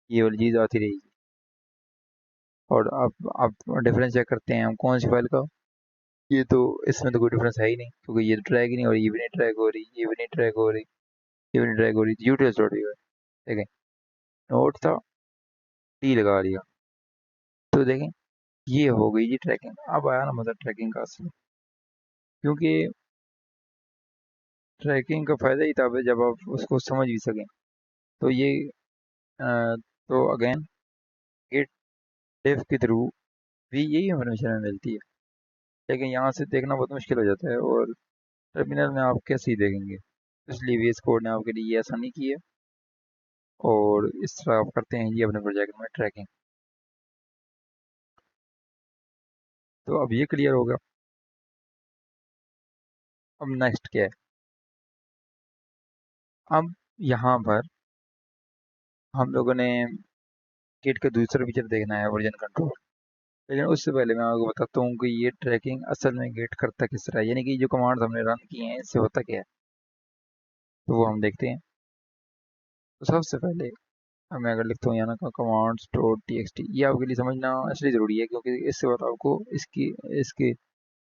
ये वाली चीज़ आती रहेगी। और अब डिफरेंस चेक करते हैं हम कौन सी फाइल का, ये तो इसमें तो कोई डिफरेंस है ही नहीं, क्योंकि ये तो ट्रैक ही नहीं हो रही, ये भी नहीं ट्रैक हो रही, ये भी नहीं ट्रैक हो रही, ये भी नहीं ट्रैक हो रही, यूटीएस डॉट है। देखें, नोट था, टी लगा दिया, तो देखें ये हो गई जी ट्रैकिंग। अब आया ना मतलब ट्रैकिंग का असली, क्योंकि ट्रैकिंग का फायदा ही तब है जब आप उसको समझ भी सकें। तो ये तो अगेन गेट डेफ के थ्रू भी यही इन्फॉर्मेशन हमें मिलती है, लेकिन यहाँ से देखना बहुत मुश्किल हो जाता है, और टर्मिनल में आप कैसे ही देखेंगे। इसलिए वीएस कोड ने आपके लिए ये आसानी की है, और इस तरह आप करते हैं ये अपने प्रोजेक्ट में ट्रैकिंग। तो अब ये क्लियर होगा। अब नेक्स्ट क्या है, अब यहाँ पर हम लोगों ने गेट का दूसरा फीचर देखना है, वर्जन कंट्रोल। लेकिन उससे पहले मैं आपको बताता हूँ कि ये ट्रैकिंग असल में गेट करता किस तरह है, यानी कि जो कमांड्स हमने रन किए हैं इससे होता क्या है, तो वो हम देखते हैं। तो सबसे पहले अब मैं अगर लिखता हूँ यहाँ ना कमांड्स डॉट टीएक्सटी, ये आपके लिए समझना इसलिए ज़रूरी है क्योंकि इससे बाद आपको इसकी इसकी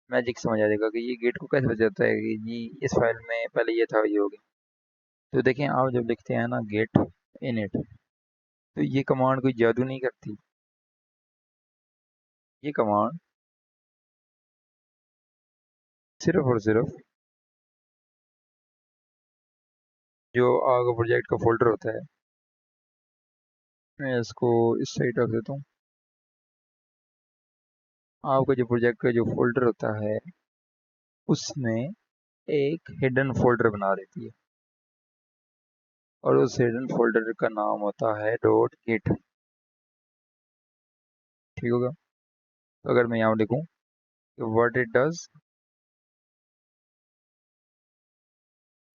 मैजिक समझ आ जाएगा कि ये गेट को कैसे बचाता है कि जी इस फाइल में पहले ये था, ये हो गया। तो देखें, आप जब लिखते हैं ना गेट इनिट, तो ये कमांड कोई जादू नहीं करती। ये कमांड सिर्फ और सिर्फ जो आपका प्रोजेक्ट का फोल्डर होता है, मैं इसको इस साइड रख देता हूँ। आपका जो प्रोजेक्ट का जो फोल्डर होता है उसमें एक हिडन फोल्डर बना देती है, और उस हिडन फोल्डर का नाम होता है डॉट गिट। ठीक होगा। तो अगर मैं यहाँ लिखूँ कि what it does,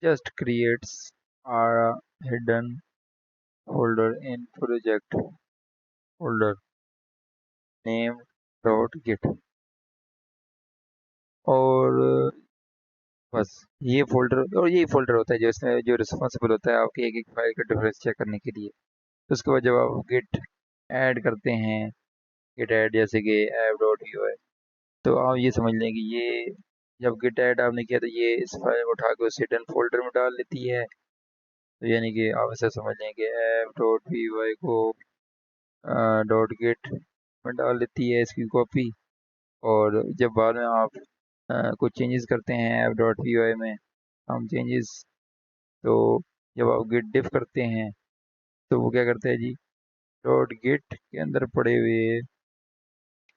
just creates a hidden folder in project folder named dot git, और बस ये फोल्डर, और यही फोल्डर होता है जो इसमें जो रिस्पॉन्सिबल होता है आपकी एक एक फाइल का डिफरेंस चेक करने के लिए। तो उसके बाद जब आप गिट ऐड करते हैं, गिट ऐड जैसे कि ऐप डॉट यू है, तो आप ये समझ लें कि ये जब गिट ऐड आपने किया तो ये इस फाइल को उठा के उस हिडन फोल्डर में डाल लेती है। तो यानी कि आप ऐसा समझ लें कि ऐप डॉट पी वाई को डॉट गिट में डाल लेती है इसकी कॉपी। और जब बाद में आप कुछ चेंजेस करते हैं ऐप डॉट पी वाई में, हम चेंजेस, तो जब आप गिट डिफ करते हैं तो वो क्या करता है जी, डॉट गिट के अंदर पड़े हुए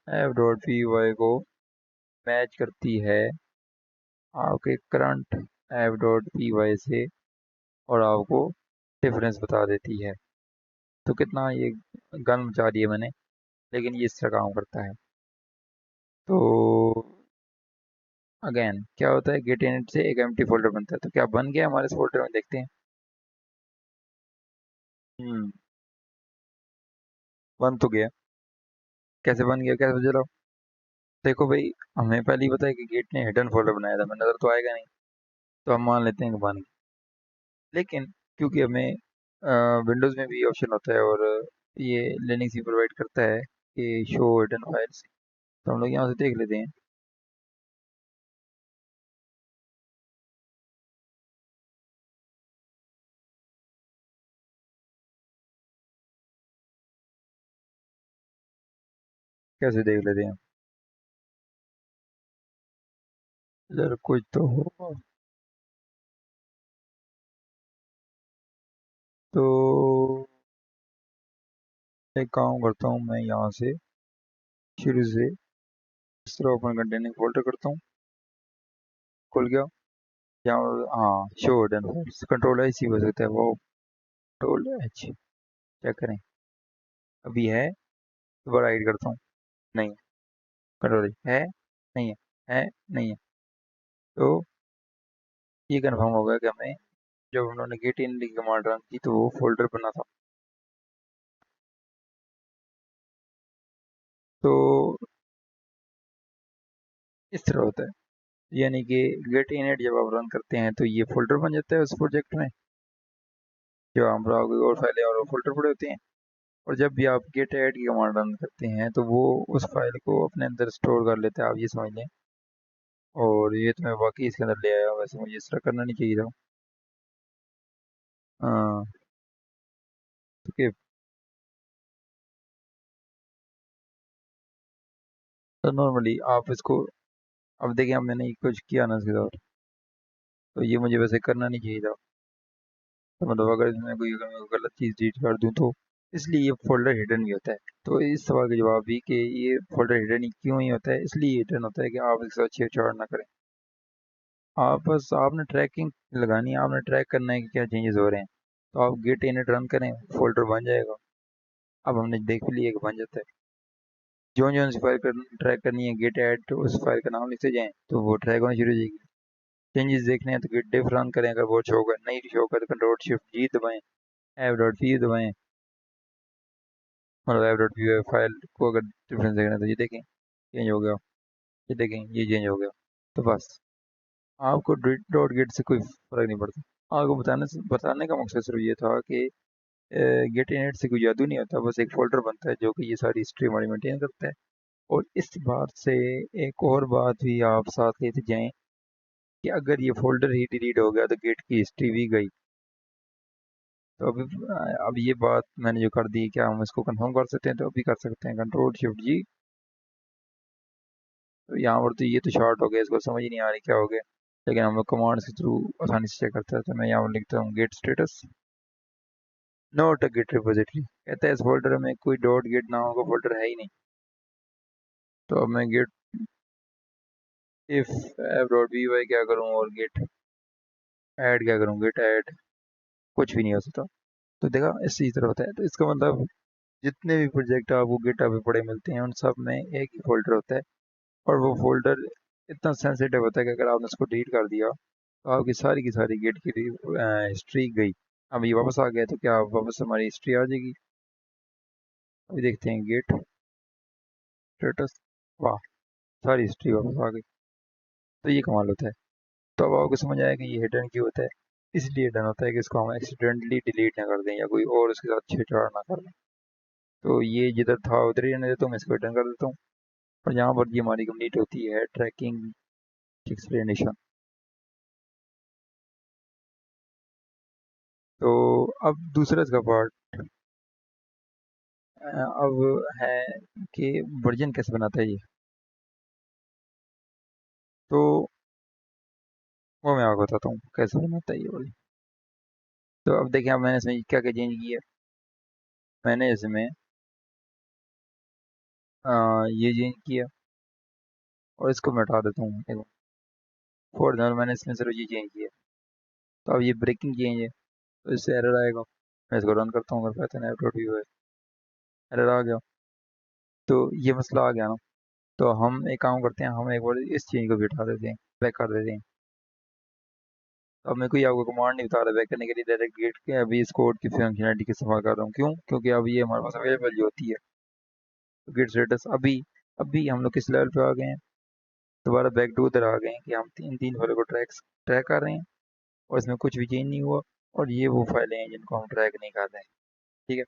ऐप डॉट पी वाई को मैच करती है आपके current app dot P Y से, और आपको डिफरेंस बता देती है। तो कितना ये गन मचा दी है मैंने, लेकिन ये इस तरह काम करता है। तो अगेन क्या होता है, गेट इनिट से एक एम्प्टी फोल्डर बनता है। तो क्या बन गया हमारे इस फोल्डर में, देखते हैं। हम्म, बन तो गया। कैसे बन गया, कैसे चलो देखो भाई, हमें पहले ही पता है कि गेट ने हिडन फोल्डर बनाया था, हमें नजर तो आएगा नहीं, तो हम मान लेते हैं कि बन गया। लेकिन क्योंकि हमें विंडोज़ में भी ऑप्शन होता है, और ये लिनक्स भी प्रोवाइड करता है कि शो हिडन फाइल्स, तो हम लोग यहाँ से देख लेते हैं। कैसे देख लेते हैं, इधर कुछ तो होगा। तो एक काम करता हूँ, मैं यहाँ से शुरू से इस तरह ओपन कंटेनिंग फोल्डर करता हूँ, खुल गया। यहाँ हाँ, show hidden files, control H ही हो सकता है वो, कंट्रोल एच चेक करें, अभी है। दोबारा राइट करता हूँ, नहीं, कंट्रोल एच है, नहीं है, है, नहीं है। तो ये कंफर्म हो गया कि हमें जब उन्होंने गेट इन की कमांड रन की तो वो फोल्डर बना था। तो इस तरह होता है, यानी कि गेट इनिट जब आप रन करते हैं तो ये फोल्डर बन जाता है उस प्रोजेक्ट में, जो हम और फाइलें और फोल्डर पड़े होते हैं। और जब भी आप गेट ऐड की कमांड रन करते हैं तो वो उस फाइल को अपने अंदर स्टोर कर लेता है, आप ये समझ लें। और ये तो मैं वाकई इसके अंदर ले आया, वैसे मुझे इस तरह करना नहीं चाहिए था। हाँ। तो तो नॉर्मली आप इसको, अब देखिए अब मैंने कुछ किया ना इसके साथ, तो ये मुझे वैसे करना नहीं चाहिए था। तो मतलब अगर इसमें कोई, अगर मैं कोई गलत चीज़ डिलीट कर दूँ तो इसलिए ये फोल्डर हिडन भी होता है। तो इस सवाल का जवाब भी कि ये फोल्डर हिडन ही क्यों ही होता है, इसलिए हिडन होता है कि आप इसके साथ छेड़छाड़ ना करें। आप बस, आपने ट्रैकिंग लगानी है, आपने ट्रैक करना है कि क्या चेंजेस हो रहे हैं। तो आप गेट इनिट रन करें, फोल्डर बन जाएगा। अब हमने देख भी लिया कि बन जाता है। जो जो सी फाइल कर ट्रैक करनी है, गेट ऐड तो उस फाइल का नाम लिखते जाएं तो वो ट्रैक होना शुरू हो जाएगी। चेंजेस देखने हैं तो गेट डिफ रन करें, अगर वो शो कर नहीं शो कर तो कंट्रोल शिफ्ट जी दबाएं, एफ डॉट पी दबाएं। मतलब एफ डॉट पी फाइल को अगर डिफरेंस देखना है तो ये देखें चेंज हो गया, ये देखें ये चेंज हो गया। तो बस आपको डॉट गेट से कोई फर्क नहीं पड़ता। आपको बताने का मकसद सिर्फ ये था कि गेट इनिट से कोई जादू नहीं होता, बस एक फोल्डर बनता है जो कि ये सारी हिस्ट्री हमारी मेंटेन करता है। और इस बात से एक और बात भी आप साथ लेते जाएं कि अगर ये फोल्डर ही डिलीट हो गया तो गेट की हिस्ट्री भी गई। तो अब ये बात मैंने जो कर दी, क्या हम इसको कंफर्म कर सकते हैं? तो अभी कर सकते हैं, कंट्रोल शिफ्ट जी। तो यहाँ पर तो ये तो शॉर्ट हो गया, इसको समझ ही नहीं आ रही क्या हो गया, लेकिन हम लोग कमांड के थ्रू आसानी से चेक करते हैं। तो मैं यहाँ पर लिखता हूँ git status not git repository, कहता है इस फोल्डर में कोई डॉट गेट नाम का फोल्डर है ही नहीं। तो अब मैं git if F dot V Y क्या करूँ और गेट ऐड क्या करूँ, गेट ऐड कुछ भी नहीं हो सकता। तो देखा इसी तरह होता है। तो इसका मतलब जितने भी प्रोजेक्ट आपको गिटहब पे पड़े मिलते हैं उन सब में एक ही फोल्डर होता है, और वो फोल्डर इतना सेंसिटिव होता है कि अगर आपने उसको डिलीट कर दिया तो आपकी की सारी गेट की हिस्ट्री गई। अब ये वापस आ गया तो क्या वापस हमारी हिस्ट्री आ जाएगी? अभी देखते हैं गेट स्टेटस, वाह, सारी हिस्ट्री वापस आ गई। तो ये कमाल होता है। तो अब आपको समझ आया कि ये हिडन क्यों होता है। इसलिए हिडन होता है कि इसको हम एक्सीडेंटली डिलीट ना कर दें या कोई और उसके साथ छेड़छाड़ ना कर लें। तो ये जिधर था उधर ही रहने देता हूँ, मैं इसको रिटर्न कर देता हूँ। और यहाँ पर ये हमारी कंप्लीट होती है ट्रैकिंग एक्सप्लेनेशन। तो अब दूसरा इसका पार्ट अब है कि वर्जन कैसे बनाता है ये। तो वो मैं आपको बताता हूँ कैसे बनाता है ये वर्जन। तो अब देखिए, अब मैंने इसमें क्या क्या चेंज किया। मैंने इसमें ये चेंज किया और इसको मैं हटा देता हूँ, देखो फोर एग्जाम्पल मैंने इसमें सिर्फ ये चेंज किया। तो अब ये ब्रेकिंग चेंज है, तो इससे एरर आएगा। मैं इसको रन करता हूँ, अगर पाइथन ऐप डॉट व्यू है, एरर आ गया। तो ये मसला आ गया ना। तो हम एक काम करते हैं, हम एक बार इस चेंज को भी हटा देते हैं, बैक कर देते हैं। तो अब मैं कोई आपको कमांड नहीं बता रहा बैक करने के लिए, डायरेक्ट गेट के अभी इस कोड की फंक्शनलिटी के इस्तेमाल कर रहा हूँ। क्यों? क्योंकि अब ये हमारे पास अवेलेबल जो होती है। तो गेट स्टेटस अभी हम लोग किस लेवल पे आ गए हैं, दोबारा बैक टू उधर आ गए हैं कि हम तीन तीन फाइलों को ट्रैक कर रहे हैं और इसमें कुछ भी चेंज नहीं हुआ। और ये वो फाइलें हैं जिनको हम ट्रैक नहीं कर रहे हैं। ठीक है।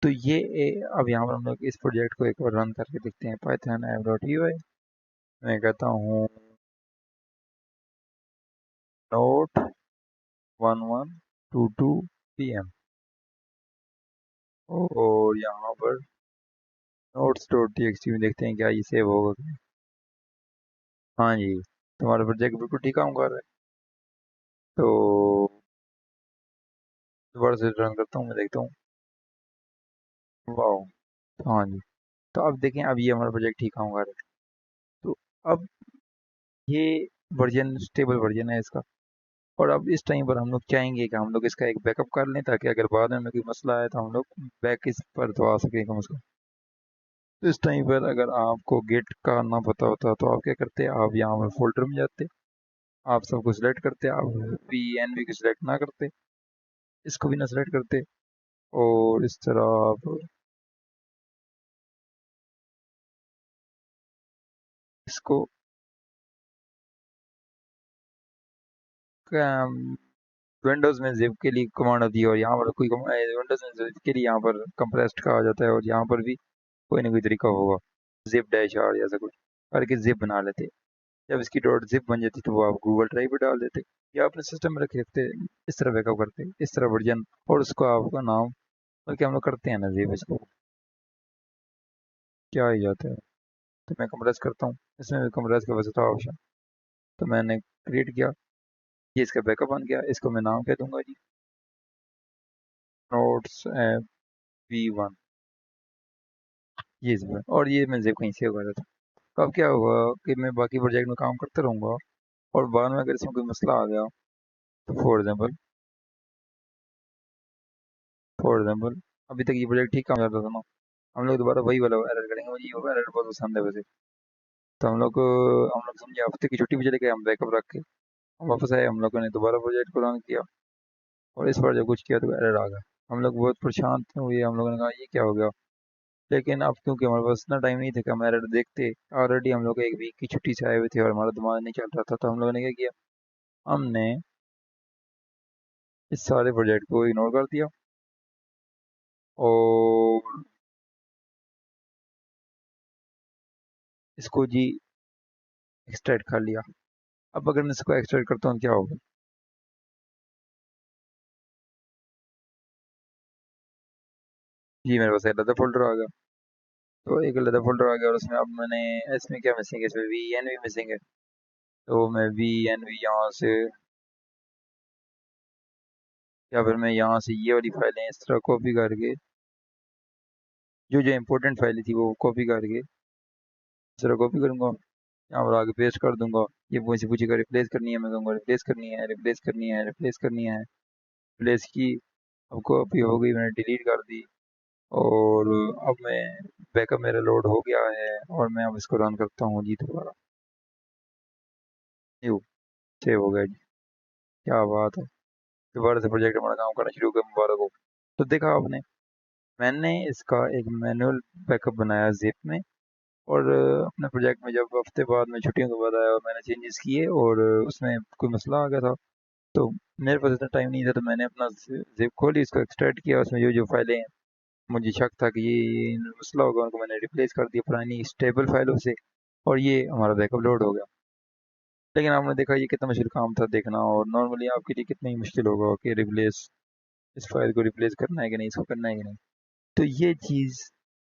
तो ये अब यहाँ पर हम लोग इस प्रोजेक्ट को एक बार रन करके देखते हैं, पाइथन ऐप डॉट यू आई। मैं कहता हूँ नोट 1122 PM, और यहाँ पर नोट्स डॉट टीएक्सटी में देखते हैं क्या ये सेव होगा क्या। हाँ जी, तुम्हारा प्रोजेक्ट बिल्कुल ठीक काम कर रहा है। तो दोबारा से रन करता हूँ, मैं देखता हूँ। वाह। हाँ जी। तो अब देखें, अब ये हमारा प्रोजेक्ट ठीक काम कर रहा है। तो अब ये वर्जन स्टेबल वर्जन है इसका। और अब इस टाइम पर हम लोग चाहेंगे कि हम लोग इसका एक बैकअप कर लें, ताकि अगर बाद में हमें कोई मसला आए तो हम लोग बैक इस पर तो आ सकें कम से कम। तो इस टाइम पर अगर आपको गेट का ना पता होता तो आप क्या करते? आप यहाँ पर फोल्डर में जाते, आप सबको सिलेक्ट करते, आप पी एन वी को सिलेक्ट ना करते, इसको भी ना सिलेक्ट करते, और इस तरह आप इसको विंडोज़ में जिप के लिए कमांड होती है, और यहाँ पर कोई विंडोज़ में जिप के लिए यहाँ पर कंप्रेस्ड कहा जाता है, और यहाँ पर भी कोई ना कोई तरीका होगा, जिप डैश आर जैसा कुछ करके जिप बना लेते। जब इसकी डॉट जिप बन जाती तो वो आप गूगल ड्राइव पर डाल देते या अपने सिस्टम में रख रखते, इस तरह बैकअप करते, इस तरह वर्जन, और उसको आपका नाम, बल्कि हम लोग करते हैं ना जिप, इसको क्या ही जाता है। तो मैं कंप्रेस करता हूँ, इसमें भी कंप्रेस का वैसे था ऑप्शन, तो मैंने क्रिएट किया, ये इसका बैकअप बन गया, इसको मैं नाम कह दूंगा जी नोट्स V1, ये इसमें, और ये मैं जिप कहीं सेव कर रहा था। तो अब क्या हुआ कि मैं बाकी प्रोजेक्ट में काम करता रहूंगा, और बाद में अगर इसमें कोई मसला आ गया, तो फॉर एग्जाम्पल अभी तक ये प्रोजेक्ट ठीक काम कर रहा था ना, हम लोग दोबारा वही वाला एरर करेंगे, मुझे ये एरर बहुत पसंद है वैसे। तो हम लोग समझे हफ्ते की छुट्टी पे चले गए, हम बैकअप रख के हम वापस आए, हम लोगों ने दोबारा प्रोजेक्ट को रन किया, और इस बार जब कुछ किया तो एरर आ गया। हम लोग बहुत परेशान थे हुए, हम लोगों ने कहा ये क्या हो गया। लेकिन अब क्योंकि हमारे पास इतना टाइम नहीं था कि हम एरर देखते, ऑलरेडी हम लोग एक वीक की छुट्टी से आए हुए थे और हमारा दिमाग नहीं चल रहा था, तो हम लोगों ने क्या किया, हमने इस सारे प्रोजेक्ट को इग्नोर कर दिया, और इसको जी एक्सट्रैक्ट कर लिया। अब अगर मैं इसको एक्सट्रैक्ट करता हूँ क्या होगा, जी मेरे पास एक अलग फोल्डर आ गया। तो एक अलग फोल्डर आ गया, और उसमें अब मैंने, इसमें क्या मिसिंग है, इसमें VN भी मिसिंग है। तो मैं VN भी यहाँ से, या फिर मैं यहाँ से ये वाली फाइलें इस तरह कॉपी करके, जो जो इम्पोर्टेंट फाइलें थी वो कॉपी करके इस तरह कॉपी करूँगा, यहाँ पर आगे पेस्ट कर दूंगा। ये मुझसे पूछेगा रिप्लेस करनी है, मैं कहूँगा रिप्लेस करनी है, रिप्लेस करनी है, रिप्लेस करनी है, रिप्लेस की। अब कॉपी हो गई, मैंने डिलीट कर दी, और अब मैं, बैकअप मेरा लोड हो गया है, और मैं अब इसको रन करता हूँ जी दोबारा। न्यू सेव हो गया जी, क्या बात है। दोबारा से प्रोजेक्ट हमारा काम करना शुरू कर, मुबारक हो। तो देखा आपने, मैंने इसका एक मैनुअल बैकअप बनाया जिप में, और अपने प्रोजेक्ट में जब हफ्ते बाद में छुट्टियों के बाद आया और मैंने चेंजेस किए, और उसमें कोई मसला आ गया था, तो मेरे पास इतना टाइम नहीं था, तो मैंने अपना जिप खोली, इसको एक्सट्रैक्ट किया, उसमें जो जो फाइलें हैं, मुझे शक था कि ये मसला होगा, उनको मैंने रिप्लेस कर दिया पुरानी स्टेबल फाइलों से, और ये हमारा बैकअप लोड हो गया। लेकिन आपने देखा ये कितना मुश्किल काम था देखना, और नॉर्मली आपके लिए कितना ही मुश्किल होगा कि रिप्लेस, इस फाइल को रिप्लेस करना है कि नहीं, इसको करना है कि नहीं। तो ये चीज़,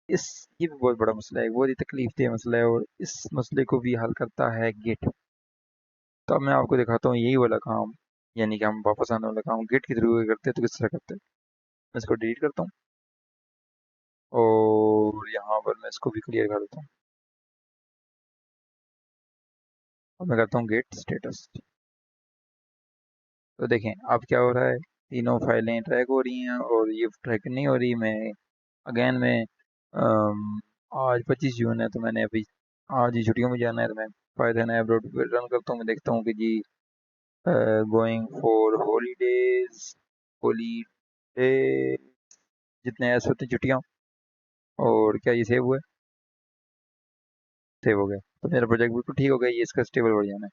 इस ये भी बहुत बड़ा मसला है, बहुत ही तकलीफ देह मसला है, और इस मसले को भी हल करता है गिट। तो अब मैं आपको दिखाता हूँ यही वाला काम, यानी कि हम वापस आने वाला काम गिट के थ्रू करते हैं, तो किस तरह करते हैं। मैं इसको डिलीट करता हूँ, और यहाँ पर मैं इसको भी क्लियर कर देता हूँ। अब मैं करता हूँ गेट स्टेटस। तो देखें अब क्या हो रहा है, तीनों फाइलें ट्रैक हो रही हैं, और ये ट्रैक नहीं हो रही। मैं अगेन मैं आज 25 जून है, तो मैंने अभी आज ही छुट्टियों में जाना है, तो मैं पाइथन ऐप डॉट रन करता हूँ, मैं देखता हूँ कि जी गोइंग फॉर हॉलीडेज, हॉलीडे, जितने ऐसे होते हैं छुट्टियाँ, और क्या ये सेव हुआ है, सेव हो गया। तो मेरा प्रोजेक्ट बिल्कुल ठीक हो गया, ये इसका स्टेबल वर्जन है।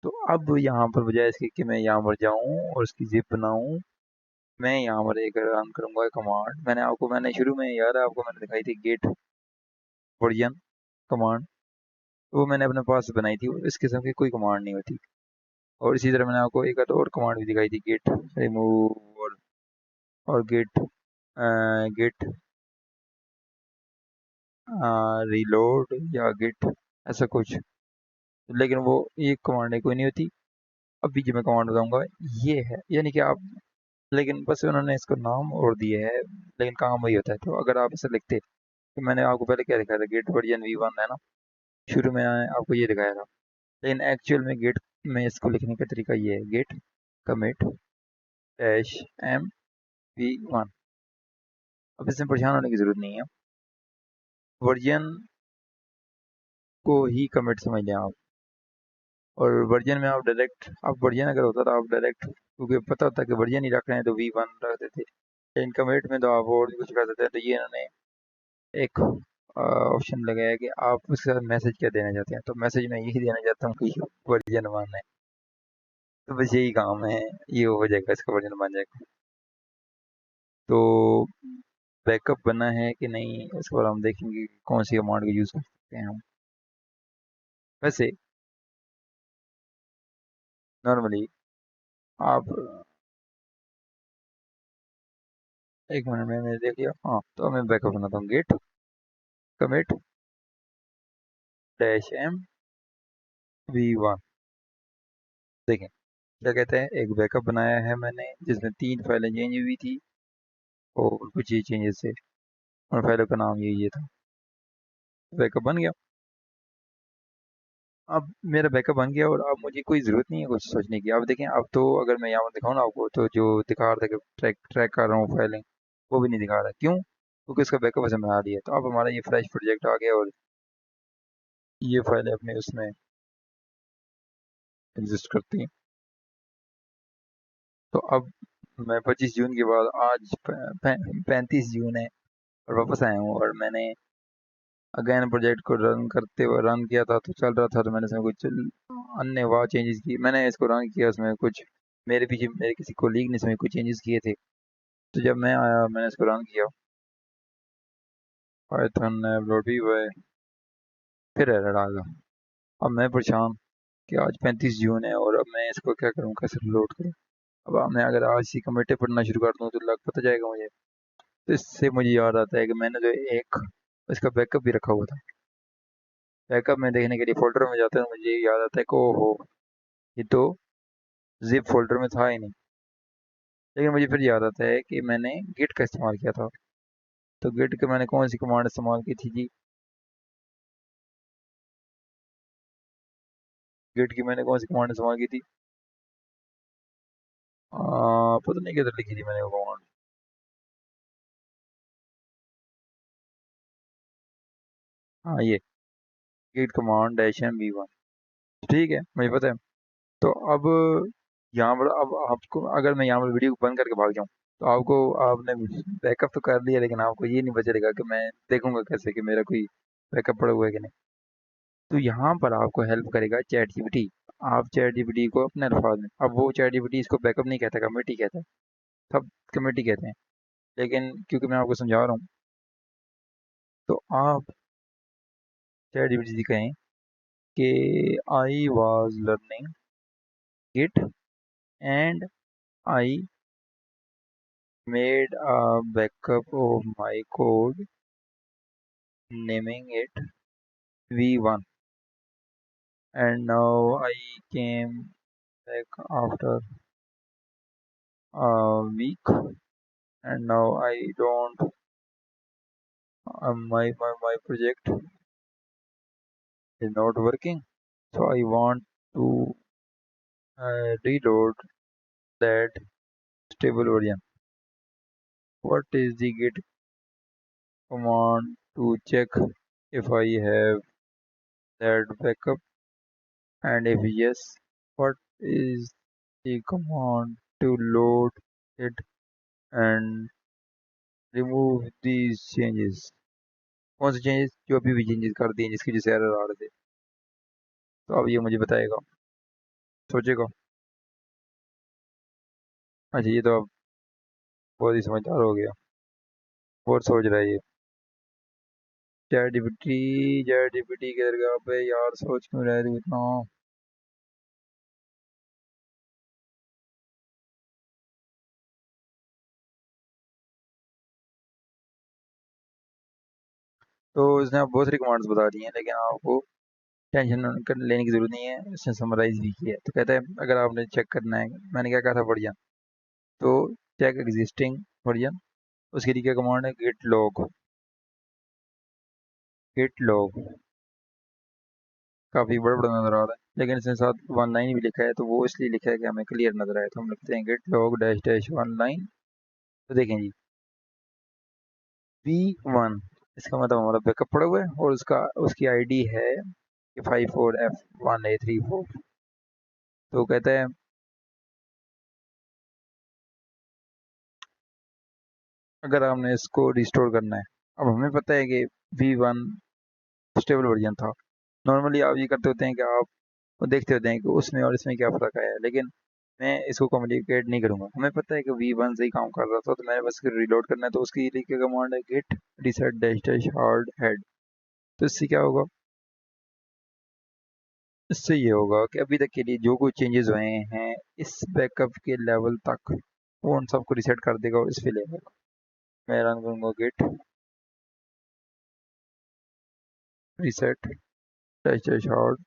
तो अब यहाँ पर बजाय इसके कि मैं यहाँ पर जाऊँ और उसकी जिप बनाऊँ, मैं यहाँ पर एक रन करूँगा कमांड। मैंने शुरू में याद है आपको, मैंने दिखाई थी गेट वर्जन कमांड, वो मैंने अपने पास बनाई थी, इस किस्म की कोई कमांड नहीं होती। और इसी तरह मैंने आपको एक आध और कमांड भी दिखाई थी, गेट रिमूव, और गेट रीलोड, या गेट ऐसा कुछ। लेकिन वो एक कमांड है, कोई नहीं होती। अभी जो मैं कमांड बताऊंगा ये है, यानी कि आप, लेकिन बस उन्होंने इसको नाम और दिए है, लेकिन काम वही होता है। तो अगर आप इसे लिखते, तो मैंने आपको पहले क्या दिखाया था, गेट वर्जन V1 है ना, शुरू में आपको ये दिखाया था। लेकिन एक्चुअल में गेट में इसको लिखने का तरीका ये है, गेट कमिट -M V1। अब इसमें परेशान होने की जरूरत नहीं है, वर्जन को ही कमिट समझ लें आप। और वर्जन में आप डायरेक्ट, आप वर्जन अगर होता तो आप डायरेक्ट, क्योंकि पता होता कि वर्जन ही रख रहे हैं तो V1 रख देते। लेकिन कमिट में तो आप और भी कुछ कर सकते हैं। तो ये इन्होंने एक ऑप्शन लगाया है कि आप उसके साथ मैसेज क्या देना चाहते हैं, तो मैसेज में यही देना चाहता हूँ कि वर्जन 1 है। तो बस यही काम है, ये हो जाएगा, इसका वर्जन बन जाएगा। तो बैकअप बना है कि नहीं, इस बार हम देखेंगे कि कौन सी कमांड का यूज़ कर सकते हैं हम। वैसे नॉर्मली आप एक मिनट में मैंने देख लिया, हाँ तो मैं बैकअप बनाता हूँ, git commit dash M V1। देखें क्या कहते हैं, एक बैकअप बनाया है मैंने जिसमें 3 फाइलें चेंज हुई थी और कुछ ये चेंजेस थे, और फाइलों का नाम ये था। बैकअप बन गया। अब मेरा बैकअप बन गया और अब मुझे कोई ज़रूरत नहीं है कुछ सोचने की। अब देखें, अब तो अगर मैं यहाँ पर दिखाऊँ ना आपको, तो जो दिखा रहा था कि ट्रैक ट्रैक कर रहा हूँ फाइलिंग, वो भी नहीं दिखा रहा। क्यों? क्योंकि उसका बैकअप ऐसे बना लिया। तो अब हमारा ये फ्रेश प्रोजेक्ट आ गया और ये फाइलें अपने उसमें एग्जिस्ट करती हैं। तो अब मैं 25 जून के बाद आज 35 जून है और वापस आया हूँ, और मैंने अगेन प्रोजेक्ट को रन करते हुए रन किया था तो चल रहा था। तो मैंने इसमें कुछ अन्य वाह चेंजेस किए। मैंने इसको रन किया, उसमें कुछ मेरे पीछे मेरे किसी कोलीग ने इसमें कुछ चेंजेस किए थे। तो जब मैं आया मैंने इसको रन किया, पाइथन अपलोड भी हुआ है, फिर एरर आ गया। अब मैं परेशान कि आज 35 जून है और अब मैं इसको क्या करूँ, कैसे लोड करूँ। अब मैं अगर आज सी कमेटे पढ़ना शुरू कर दूँ तो लग पता जाएगा मुझे। तो इससे मुझे याद आता है कि मैंने जो एक इसका बैकअप भी रखा हुआ था। बैकअप में देखने के लिए फोल्डर में जाता है तो मुझे याद आता है कि ओहो, ये तो जिप फोल्डर में था ही नहीं। लेकिन मुझे फिर याद आता है कि मैंने गिट का इस्तेमाल किया था। तो गिट के मैंने कौन सी कमांड इस्तेमाल की थी जी? गिट की मैंने कौन सी कमांड इस्तेमाल की थी? पता नहीं किधर लिखी थी मैंने वो कमांड। हाँ ये Git command dash M V1। ठीक है, मुझे पता है। तो अब यहाँ पर अब आपको, अगर मैं यहाँ पर वीडियो को बंद करके भाग जाऊँ तो आपको, आपने बैकअप तो कर लिया लेकिन आपको ये नहीं पता चलेगा कि मैं देखूंगा कैसे कि मेरा कोई बैकअप पड़ा हुआ है कि नहीं। तो यहाँ पर आपको हेल्प करेगा चैट जीपीटी। आप चैट जीपीटी को अपने अल्फाज में, अब वो चैट जीपीटी इसको बैकअप नहीं कहता, कमेटी कहता है। सब कमेटी कहते हैं। लेकिन क्योंकि मैं आपको समझा रहा हूँ, तो आप चैट जीपीटी से कहें कि I was learning it and I made a backup of my code naming it V1 and now I came back after a week and now I don't my project is not working, so I want to reload that stable version. What is the git command to check if I have that backup, and if yes, what is the command to load it and remove these changes? कौन से changes? जो अभी भी changes कर दिए जिसकी वजह से एरर आ रहे थे। तो अब ये मुझे बताएगा, सोचेगा। अच्छा ये तो अब बहुत ही समझदार हो गया, बहुत सोच रहा है ये। चैट जीपीटी की दरगाह पे यार, सोच क्यों रहे तू इतना? तो इसने आप बहुत सारी कमांड्स बता दी हैं लेकिन आपको टेंशन लेने की जरूरत नहीं है। इसने समराइज भी किया है। तो कहता है अगर आपने चेक करना है, मैंने क्या कहा था वर्जन, तो चेक एग्जिस्टिंग वर्जन। उसके लिए क्या कमांड है? Git log. काफी बड़ा बड़ा नजर आ रहा है लेकिन इसने साथ वन लाइन भी लिखा है, तो वो इसलिए लिखा है कि हमें क्लियर नजर आए। तो हम लिखते हैं git log dash dash one line. तो देखें जी, V1, इसका मतलब हमारा बैकअप पड़ा हुआ है और उसका उसकी आईडी है 54F1A34। तो कहता है अगर हमने इसको रिस्टोर करना है, अब हमें पता है कि V1 स्टेबल वर्जन था। नॉर्मली आप ये करते होते हैं कि आप वो देखते होते हैं कि उसमें और इसमें क्या फ़र्क आया है, लेकिन मैं इसको कम्युनिकेट नहीं करूंगा। हमें पता है कि V1 सही काम कर रहा था, तो मैंने बस रिलोड करना है। तो उसकी लिए क्या कमांड है? Git reset dash dash hard head. तो इससे क्या होगा? इससे ये होगा कि अभी तक के लिए जो कुछ चेंजेस हुए हैं इस बैकअप के लेवल तक वो उन सबको रिसेट कर देगा और इस पे ले लेगा। मैं रन करूँगा git reset dash hard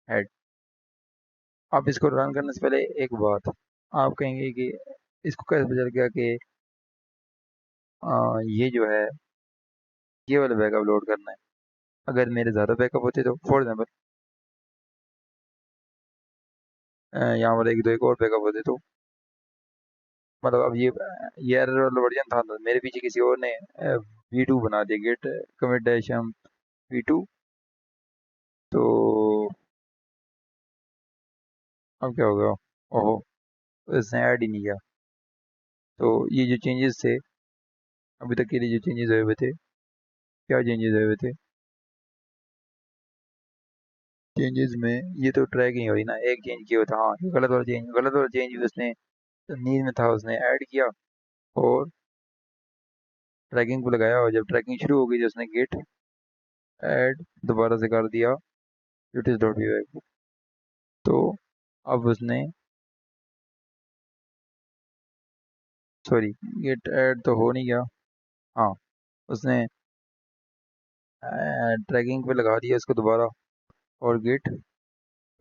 head. आप इसको रन करने से पहले एक बात आप कहेंगे कि इसको कैसे पता चल गया कि ये जो है ये वाला बैकअप लोड करना है। अगर मेरे ज़्यादा बैकअप होते तो फॉर एग्जाम्पल यहाँ पर एक दो एक और बैकअप होते तो मतलब अब ये एरर वाला वर्जन था तो मेरे पीछे किसी और ने V2 बना दिया gate commit dash M V2। तो अब क्या होगा? ओहो, इसने ऐड ही नहीं किया। तो ये जो चेंजेस थे अभी तक के लिए जो चेंजेस हुए हुए थे, क्या चेंजेस हुए हुए थे? चेंजेस में ये तो ट्रैकिंग हुई ना, एक चेंज किया था। हाँ, ये गलत वाला चेंज भी उसने नींद में था उसने ऐड किया और ट्रैकिंग को लगाया, और जब ट्रैकिंग शुरू हो गई तो उसने गेट ऐड दोबारा से कर दिया यूटिस डॉट पी। तो अब उसने सॉरी गेट ऐड तो हो नहीं गया। हाँ, उसने ट्रैकिंग पे लगा दिया इसको दोबारा और गेट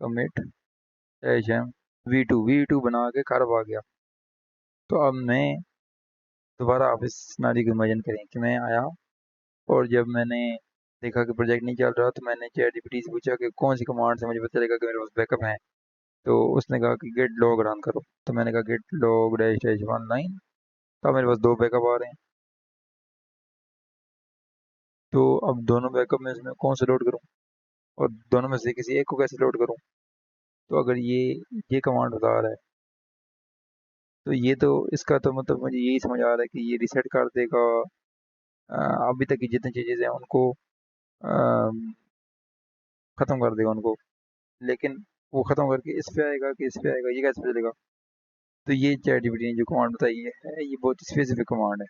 कमिट एशन वी टू बना के खराब आ गया। तो अब मैं दोबारा आप इस सिनारियो को इमेजिन करें कि मैं आया और जब मैंने देखा कि प्रोजेक्ट नहीं चल रहा तो मैंने चैट जीपीटी से पूछा कि कौन सी कमांड से मुझे पता चलेगा कि मेरे पास बैकअप है। तो उसने कहा कि गेट लॉग रन करो। तो मैंने कहा gate log dash dash one line. तो मेरे पास दो बैकअप आ रहे हैं। तो अब दोनों बैकअप में इसमें कौन सा लोड करूँ और दोनों में से किसी एक को कैसे लोड करूँ? तो अगर ये कमांड बता रहा है तो ये तो इसका तो मतलब मुझे यही समझ आ रहा है कि ये रिसेट कर देगा अ, अभी तक की जितनी चीज़ें हैं उनको ख़त्म कर देगा उनको। लेकिन वो ख़त्म करके इस पे आएगा कि इस पे आएगा ये कैसे पता चलेगा? तो ये चैट जीपीटी ने जो कमांड बताई है ये बहुत स्पेसिफिक कमांड है।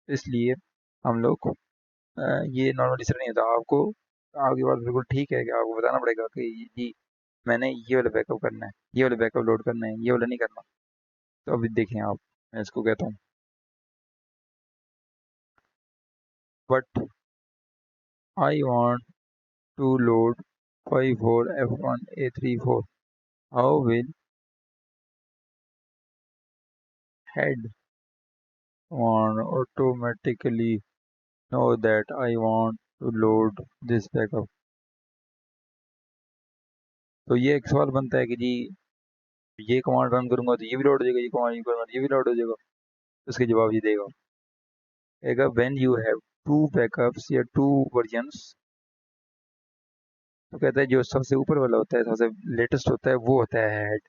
इसलिए हम लोग ये नॉर्मली सर नहीं होता आपको। आपकी बात बिल्कुल ठीक है कि आपको बताना पड़ेगा कि जी मैंने ये वाला बैकअप करना है, ये वाला बैकअप लोड करना है, ये वाला नहीं करना। तो अभी देखें आप, मैं इसको कहता हूँ but I want to load 54F1A34। How will head one automatically know that I want to load this backup? तो ये एक सवाल बनता है कि जी ये कमांड रन करूंगा तो ये भी लोड हो जाएगा, ये कमांड करूंगा तो ये भी लोड हो जाएगा। उसके जवाब ये देगा कहेगा when you have two backups या टू वर्जन्स। तो कहता है जो सबसे ऊपर वाला होता है सबसे लेटेस्ट होता है वो होता है हेड।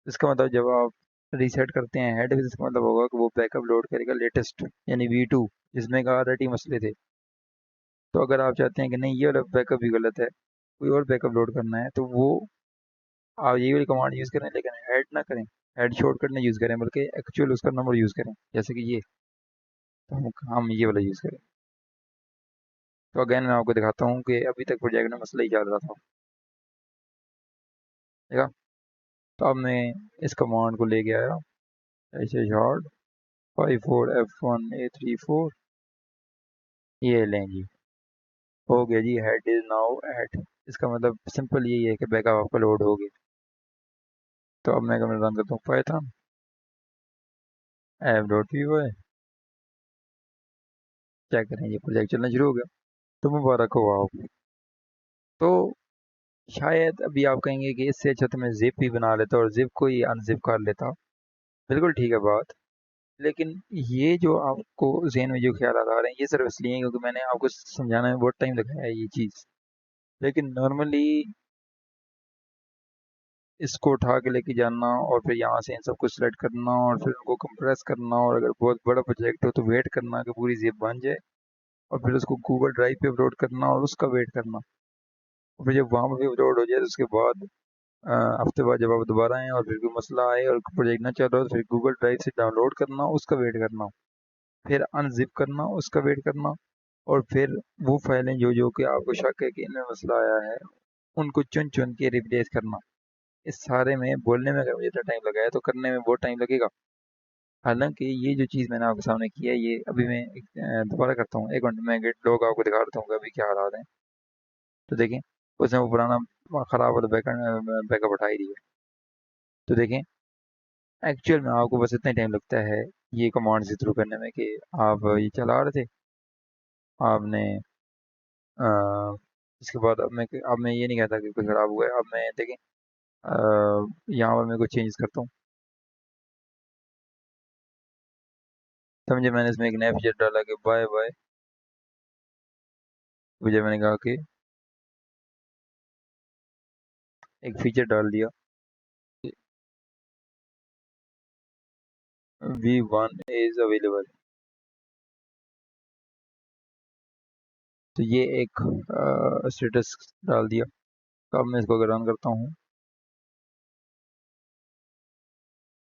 इसका मतलब जब आप रीसेट करते हैं हेड इसका मतलब होगा कि वो बैकअप लोड करेगा लेटेस्ट यानी V2 जिसमें का ऑलरेडी मसले थे। तो अगर आप चाहते हैं कि नहीं ये वाला बैकअप भी गलत है कोई और बैकअप लोड करना है तो वो आप ये वाली कमांड यूज़ करें लेकिन हेड ना करें, हेड शॉर्टकट ना यूज़ करें बल्कि एक्चुअल उसका नंबर यूज़ करें जैसे कि ये। तो हम ये वाला यूज़ करें। तो अगेन मैं आपको दिखाता हूँ कि अभी तक प्रोजेक्ट में मसला ही चल रहा था। देखा? तो अब मैं इस कमांड को लेके आया ऐसे शॉर्ट 54F1A34। ये लें जी, हो गया जी हेड इज नाउ एट। इसका मतलब सिंपल यही है कि बैकअप आपका लोड हो गया। तो अब मैं कमेंट रन करता हूँ Python app dot P Y. Check करें ये प्रोजेक्ट चलना शुरू हो गया। तो मुबारक हो आप। तो शायद अभी आप कहेंगे कि इससे अच्छा तो मैं जिप ही बना लेता और जिप को ही अनजिप कर लेता। बिल्कुल ठीक है बात। लेकिन ये जो आपको जहन में जो ख्याल आ रहे हैं ये सिर्फ इसलिए हैं क्योंकि मैंने आपको समझाने में बहुत टाइम लगाया है ये चीज़। लेकिन नॉर्मली इसको उठा के लेके जाना और फिर यहाँ से इन सबको सिलेक्ट करना और फिर उनको कंप्रेस करना और अगर बहुत बड़ा प्रोजेक्ट हो तो वेट करना कि पूरी जिप बन जाए और फिर उसको गूगल ड्राइव पे अपलोड करना और उसका वेट करना। और फिर जब वहाँ पर अपलोड हो जाए तो उसके बाद हफ्ते बाद जब आप दोबारा आएँ और फिर कोई मसला आए और प्रोजेक्ट ना चल रहा हो तो फिर गूगल ड्राइव से डाउनलोड करना उसका वेट करना, फिर अनजिप करना उसका वेट करना और फिर वो फाइलें जो जो कि आपको शक है कि इनमें मसला आया है उनको चुन चुन के रिप्लेस करना। इस सारे में बोलने में अगर मुझे इतना टाइम लगा है तो करने में बहुत टाइम लगेगा। हालांकि ये जो चीज़ मैंने आपके सामने की है ये अभी मैं दोबारा करता हूँ। 1 मिनट में गेट लॉग आपको दिखा देता हूँ कि अभी क्या हालात हैं। तो देखें, उसने वो पुराना ख़राब वाला बैकअप हटा ही दिया। तो देखें, एक्चुअल में आपको बस इतना टाइम लगता है ये कमांड से थ्रू करने में कि आप ये चला रहे थे, आपने अ, इसके बाद अब मैं ये नहीं कहता कि कुछ ख़राब हुआ है। अब मैं देखें यहाँ पर मैं कुछ चेंजेस करता हूँ। समझे, मैंने इसमें एक नया फीचर डाला कि बाय बाय, मुझे मैंने कहा कि एक फीचर डाल दिया V1 इज अवेलेबल। तो ये एक स्टेटस डाल दिया। तो अब मैं इसको अगर रन करता हूँ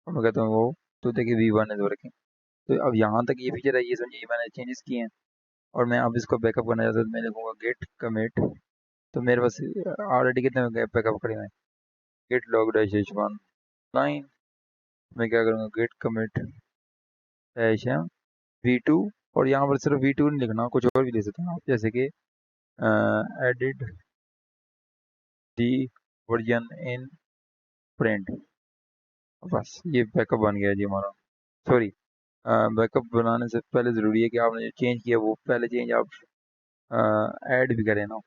और मैं कहता हूँ वो, तो देखिए V1 इज वर्किंग। तो अब यहाँ तक ये फीचर है, ये समझिए ये मैंने चेंजेस किए हैं। और मैं अब इसको बैकअप करना चाहता हूँ तो मैं लिखूँगा गेट कमिट। तो मेरे पास ऑलरेडी कितने बैकअप खड़े हुए हैं, git log dash H1 line. मैं क्या करूँगा, गेट कमिट डैश V2। और यहाँ पर सिर्फ V2 नहीं लिखना, कुछ और भी लिख सकते हैं आप, जैसे कि added the version in print. बस ये बैकअप बन गया जी हमारा। सॉरी, बैकअप बनाने से पहले ज़रूरी है कि आपने जो चेंज किया वो पहले चेंज आप ऐड भी करें ना।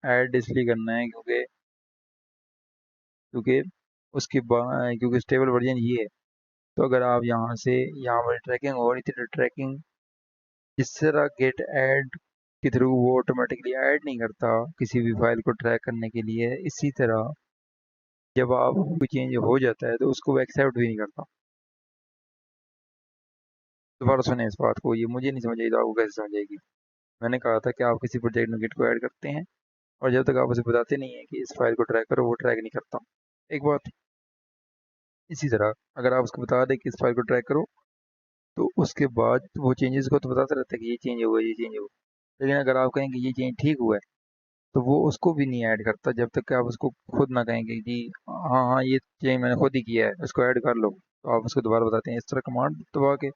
ऐड इसलिए करना है क्योंकि उसके बाद, क्योंकि स्टेबल वर्जन ये है। तो अगर आप यहाँ से यहाँ पर ट्रैकिंग और इसी तरह ट्रैकिंग, जिस तरह गेट ऐड के थ्रू वो ऑटोमेटिकली ऐड नहीं करता किसी भी फाइल को ट्रैक करने के लिए, इसी तरह जब आप कोई चेंज हो जाता है तो उसको वो एक्सेप्ट भी नहीं करता। दोबारा सुने इस बात को, ये मुझे नहीं समझ आई तो आपको कैसे समझ आएगी। मैंने कहा था कि आप किसी प्रोजेक्ट में गिट को ऐड करते हैं और जब तक आप उसे बताते नहीं हैं कि इस फाइल को ट्रैक करो, वो ट्रैक नहीं करता। एक बात, इसी तरह अगर आप उसको बता दें कि इस फाइल को ट्रैक करो, तो उसके बाद वो चेंजेस को तो बताता रहता है कि ये चेंज हुआ, ये चेंज हुआ। लेकिन अगर आप कहें कि ये चेंज ठीक हुआ है, तो वो उसको भी नहीं ऐड करता जब तक कि आप उसको खुद ना कहें कि जी हाँ हाँ ये चेंज मैंने खुद ही किया है, इसको ऐड कर लो। तो आप उसको दोबारा बताते हैं। इस तरह कमांड दबा के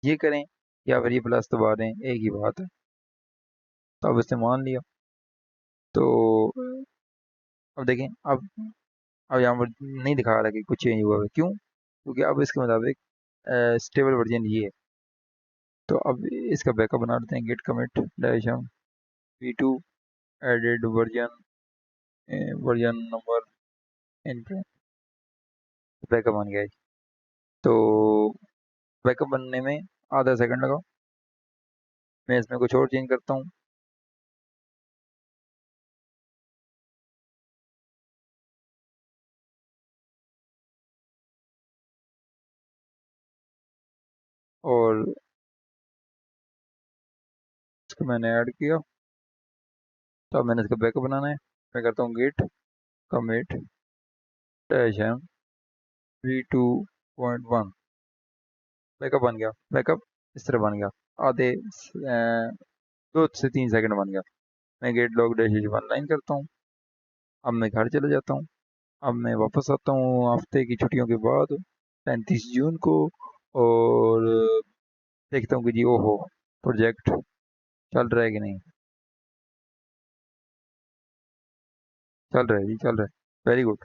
ये करें या फिर ये प्लस दबा दें, एक ही बात है। तो अब इसने मान लिया। तो अब देखें, अब यहाँ पर नहीं दिखा रहा कि कुछ चेंज हुआ है, क्यों? क्योंकि अब इसके मुताबिक स्टेबल वर्जन ये है। तो अब इसका बैकअप बना देते हैं, gate commit dash M V2 added version version number in backup बन गया है। तो बैकअप बनने में आधा सेकंड लगा। मैं इसमें कुछ और चेंज करता हूँ। और इसको मैंने ऐड किया। तो अब मैंने इसका बैकअप बनाना है। मैं करता हूँ git commit dash M V2.1। Backup बन गया। बैकअप इस तरह बन गया, आधे 2 से 3 सेकंड बन गया। मैं gate log dash one line करता हूँ। अब मैं घर चले जाता हूँ। अब मैं वापस आता हूँ हफ्ते की छुट्टियों के बाद, 35 जून को। और देखता हूँ कि जी ओहो, प्रोजेक्ट चल रहा है कि नहीं। चल रहा है जी, चल रहा है, वेरी गुड।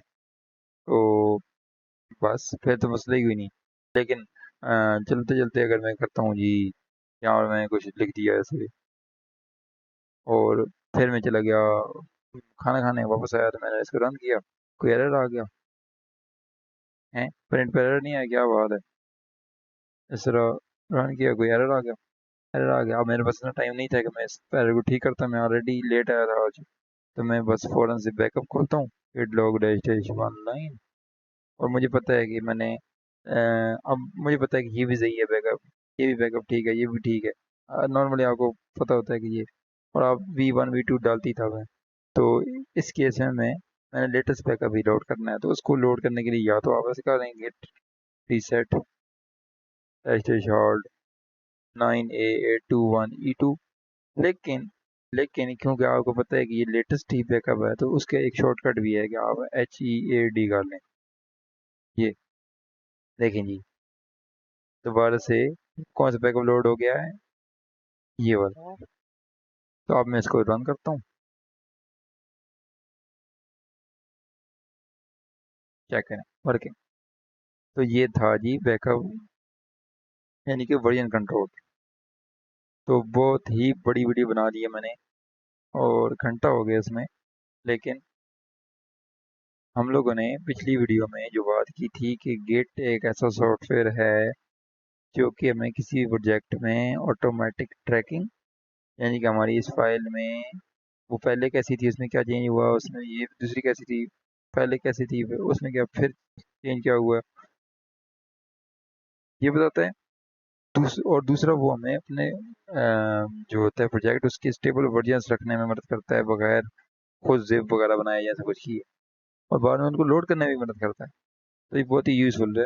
तो बस फिर तो मसला ही कोई नहीं। लेकिन चलते चलते अगर मैं करता हूँ जी, यहाँ पर मैंने कुछ लिख दिया ऐसे, और फिर मैं चला गया खाना खाने, वापस आया तो मैंने इसको रन किया, कोई एरर आ गया है, प्रिंट पर एरर नहीं आया, क्या बात है। इस तरह रन किया, कोई एरर आ गया। एरर आ गया। अब मेरे पास इतना टाइम नहीं था कि मैं इस एरर को ठीक करता, मैं ऑलरेडी लेट आया था आज। तो मैं बस फ़ौरन से बैकअप खोलता हूँ, git log dash dash one line. और मुझे पता है कि अब मुझे पता है कि ये भी सही है बैकअप, ये भी बैकअप ठीक है, ये भी ठीक है। नॉर्मली आपको पता होता है कि ये, और आप V1 V2 डालती था मैं। तो इस केस में मैंने लेटेस्ट बैकअप ही लोड करना है। तो उसको लोड करने के लिए या तो आप ऐसे करेंगे reset dash dash hard 9A821E2। लेकिन लेकिन क्योंकि आपको पता है कि ये लेटेस्ट ही बैकअप है, तो उसका एक शॉर्टकट भी है कि आप HEAD कर लें। ये देखें जी, दोबारा से कौन सा बैकअप लोड हो गया है, ये वाला। तो अब मैं इसको रन करता हूँ, चेक करें वर्किंग। तो ये था जी बैकअप, यानी कि वर्जन कंट्रोल। तो बहुत ही बड़ी वीडियो बना दी है मैंने और घंटा हो गया इसमें। लेकिन हम लोगों ने पिछली वीडियो में जो बात की थी कि गिट एक ऐसा सॉफ्टवेयर है जो कि हमें किसी भी प्रोजेक्ट में ऑटोमेटिक ट्रैकिंग, यानी कि हमारी इस फाइल में वो पहले कैसी थी, उसमें क्या चेंज हुआ, उसमें ये दूसरी कैसी थी, पहले कैसी थी, उसमें क्या फिर चेंज क्या हुआ, ये बताता है। और दूसरा वो हमें अपने जो होता है प्रोजेक्ट, उसके स्टेबल वर्जन्स रखने में मदद करता है, बगैर खुद जिप वगैरह बनाए जैसे कुछ किए, और बाद में उनको लोड करने में भी मदद करता है। तो ये बहुत ही यूज़फुल है,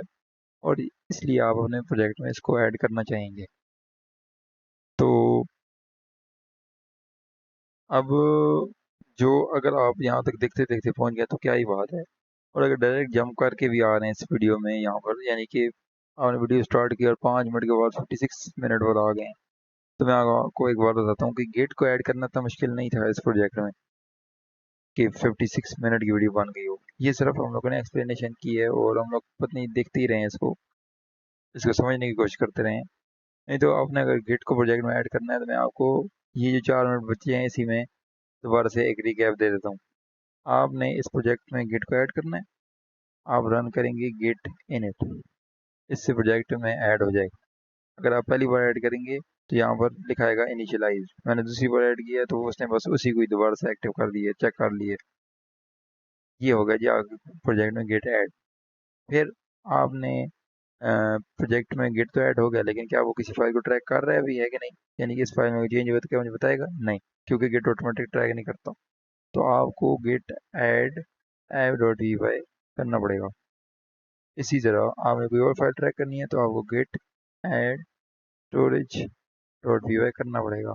और इसलिए आप अपने प्रोजेक्ट में इसको ऐड करना चाहेंगे। तो अब जो, अगर आप यहाँ तक देखते देखते पहुँच गए तो क्या ही बात है। और अगर डायरेक्ट जंप करके भी आ रहे हैं इस वीडियो में यहाँ पर, यानी कि आपने वीडियो स्टार्ट की और 5 मिनट के बाद 56 मिनट पर आ गए हैं, तो मैं आपको एक बात बताता हूँ कि गेट को ऐड करना इतना मुश्किल नहीं था इस प्रोजेक्ट में कि 56 मिनट की वीडियो बन गई हो। ये सिर्फ हम लोगों ने एक्सप्लेनेशन की है, और हम लोग पत्नी देखते ही रहे हैं इसको, इसको समझने की कोशिश करते रहे हैं। नहीं तो आपने अगर गेट को प्रोजेक्ट में ऐड करना है, तो मैं आपको ये जो 4 मिनट बचे हैं इसी में दोबारा से एक रिकैप दे देता हूँ। आपने इस प्रोजेक्ट में गेट को ऐड करना है, आप रन करेंगे गेट इनिट, इससे प्रोजेक्ट में ऐड हो जाएगा। अगर आप पहली बार ऐड करेंगे तो यहाँ पर लिखाएगा इनिशियलाइज, मैंने दूसरी बार ऐड किया तो उसने बस उसी को ही दोबारा से एक्टिव कर दिया, चेक कर लिए। ये हो गया जी आपके प्रोजेक्ट में गेट ऐड। फिर आपने प्रोजेक्ट में गेट तो ऐड हो गया, लेकिन क्या वो किसी फाइल को ट्रैक कर रहा है भी है कि नहीं, यानी कि इस फाइल में चेंज हुआ तो क्या मुझे बताएगा? नहीं, क्योंकि गेट ऑटोमेटिक ट्रैक नहीं करता। तो आपको गेट ऐड ऐप.py करना पड़ेगा। इसी तरह आपने कोई और फाइल ट्रैक करनी है तो आपको git add storage dot P Y करना पड़ेगा।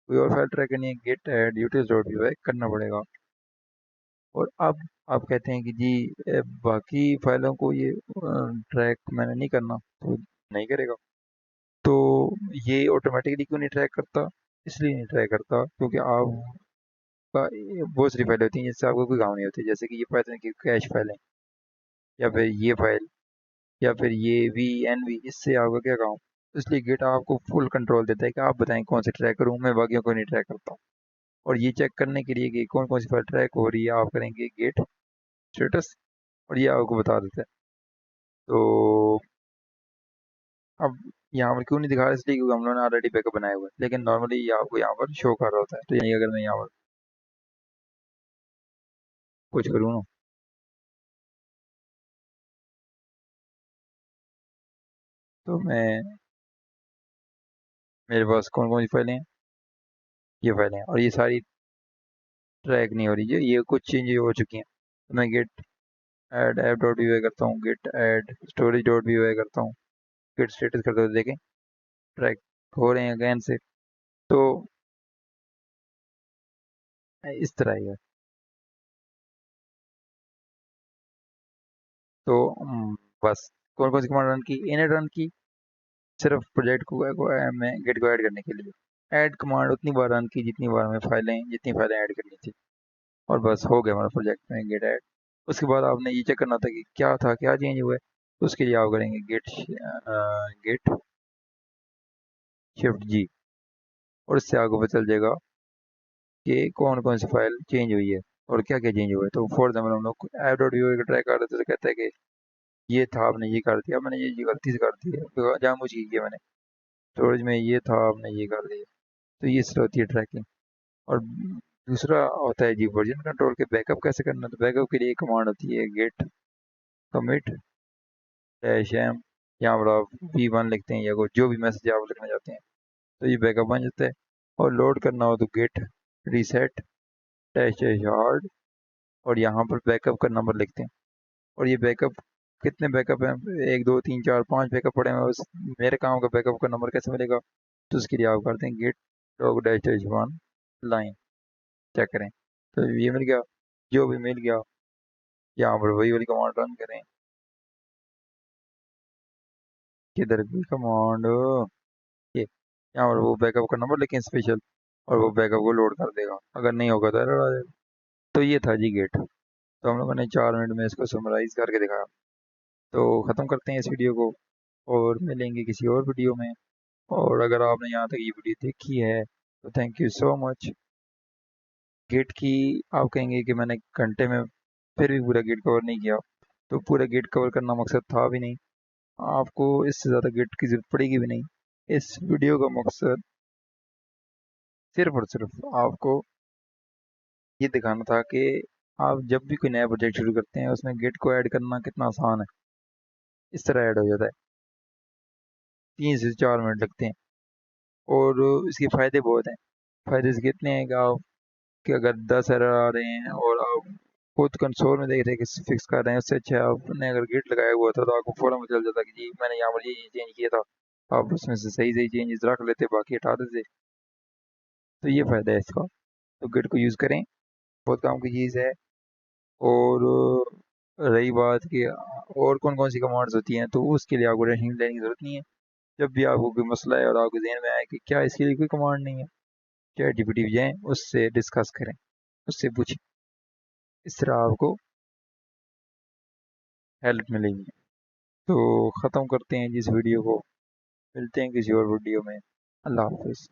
कोई और फाइल ट्रैक करनी है, git add utils dot P Y करना पड़ेगा। और अब आप कहते हैं कि जी बाकी फाइलों को ये ट्रैक मैंने नहीं करना, तो नहीं करेगा। तो ये ऑटोमेटिकली क्यों नहीं ट्रैक करता? इसलिए नहीं ट्रैक करता क्योंकि आपका बहुत सारी फाइलें होती हैं जिससे आपको कोई काम नहीं होती, जैसे कि ये पाइथन की कैश फाइलें, या फिर ये फाइल, या फिर ये वी एन वी, इससे आपका क्या काम। इसलिए गेट आपको फुल कंट्रोल देता है कि आप बताएं कौन से ट्रैक करूँ, मैं बाकियों को नहीं ट्रैक करता। और ये चेक करने के लिए कि कौन कौन सी फाइल ट्रैक हो रही है, आप करेंगे गेट स्टेटस, और ये आपको बता देता है। तो अब यहाँ पर क्यों नहीं दिखा रहा, इसलिए क्योंकि हम लोगों ने ऑलरेडी बैकअप बनाया हुआ है, लेकिन नॉर्मली ये आपको यहाँ पर शो कर रहा होता है। तो यानी अगर मैं यहाँ पर कुछ करूँ ना, तो मैं, मेरे पास कौन कौन सी फाइलें हैं, ये फाइलें हैं, और ये सारी ट्रैक नहीं हो रही है, ये कुछ चेंज हो चुकी हैं। तो मैं git add app dot V Y करता हूँ, git add storage dot V Y करता हूँ, गेट स्टेटस करते हुए देखें ट्रैक हो रहे हैं अगैन से। तो इस तरह ही है। तो बस कौन कौन सी कमांड रन की, इनर रन की, सिर्फ प्रोजेक्ट में गेट को ऐड करने के लिए। ऐड कमांड उतनी बार रन की जितनी फाइलें ऐड करनी थी, और बस हो गया हमारा प्रोजेक्ट में गेट ऐड। उसके बाद आपने ये चेक करना था कि क्या था, क्या चेंज हुआ है। तो उसके लिए आप करेंगे गेट शिफ्ट जी, और इससे आपको पता चल जाएगा कि कौन कौन सी फाइल चेंज हुई है और क्या क्या चेंज हुआ है। तो फॉर एग्जाम्पल हम लोग ऐप डॉट वी को ट्रैक कर रहे थे, तो कहता है कि ये था, आपने ये कर दिया, मैंने ये गलती से कर दी है, जानबूझ के किया मैंने, स्टोरेज में ये था, आपने ये कर दिया। तो ये इसलिए होती है ट्रैकिंग। और दूसरा होता है जी वर्जन कंट्रोल के बैकअप कैसे करना। तो बैकअप के लिए कमांड होती है गेट कमिट डैश एम, यहाँ पर आप V1 लिखते हैं या कोई जो भी मैसेज आप लिखना चाहते हैं, तो ये बैकअप बन जाता है। और लोड करना हो तो git reset dash dash hard, और यहाँ पर बैकअप का नंबर लिखते हैं। और ये बैकअप, कितने बैकअप हैं, 1 2 3 4 5 बैकअप पड़े हैं, बस मेरे काम का बैकअप का नंबर कैसे मिलेगा। तो उसके लिए आप करते हैं git log dash dash 1, line check करें। तो ये मिल गया, जो भी मिल गया यहाँ पर वही वाली कमांड रन करें। किधर भी कमांड, ये यहाँ पर वो बैकअप का नंबर लेकिन स्पेशल, और वो बैकअप को लोड कर देगा, अगर नहीं होगा तो एरर आ जाएगा। तो ये था जी गेट। तो हम लोगों ने 4 मिनट में इसको समराइज करके दिखाया। तो ख़त्म करते हैं इस वीडियो को, और मिलेंगे किसी और वीडियो में। और अगर आपने यहाँ तक ये वीडियो देखी है तो thank you so much. Git की आप कहेंगे कि मैंने घंटे में फिर भी पूरा गेट कवर नहीं किया, तो पूरा गेट कवर करना मकसद था भी नहीं, आपको इससे ज़्यादा गेट की जरूरत पड़ेगी भी नहीं। इस वीडियो का मकसद सिर्फ और सिर्फ आपको ये दिखाना था कि आप जब भी कोई नया प्रोजेक्ट शुरू करते हैं उसमें गेट को ऐड करना कितना आसान है। इस तरह ऐड हो जाता है, 3 से 4 मिनट लगते हैं। और इसके फ़ायदे बहुत हैं। फ़ायदे इसके इतने हैं कि अगर 10 एरर आ रहे हैं और आप खुद कंसोल में देख रहे हैं कि फिक्स कर रहे हैं, उससे अच्छा आपने अगर गेट लगाया हुआ था तो आपको फौरन पता चल जाता कि जी मैंने यहाँ पर ये चेंज किया था। आप उसमें से सही सही चेंजेस रख लेते, बाकी हटा देते। तो ये फ़ायदा है इसका। तो गेट को यूज़ करें, बहुत काम की चीज़ है। और रही बात कि और कौन कौन सी कमांड्स होती हैं, तो उसके लिए आपको टेंशन लेने की ज़रूरत नहीं है। जब भी आपको कोई मसला है और आपके जहन में आए कि क्या इसके लिए कोई कमांड नहीं है, चैट जीपीटी पे जाएं, उससे डिस्कस करें, उससे पूछें। इस तरह आपको हेल्प मिलेगी। तो ख़त्म करते हैं जिस वीडियो को, मिलते हैं किसी और वीडियो में। अल्लाह हाफिज़।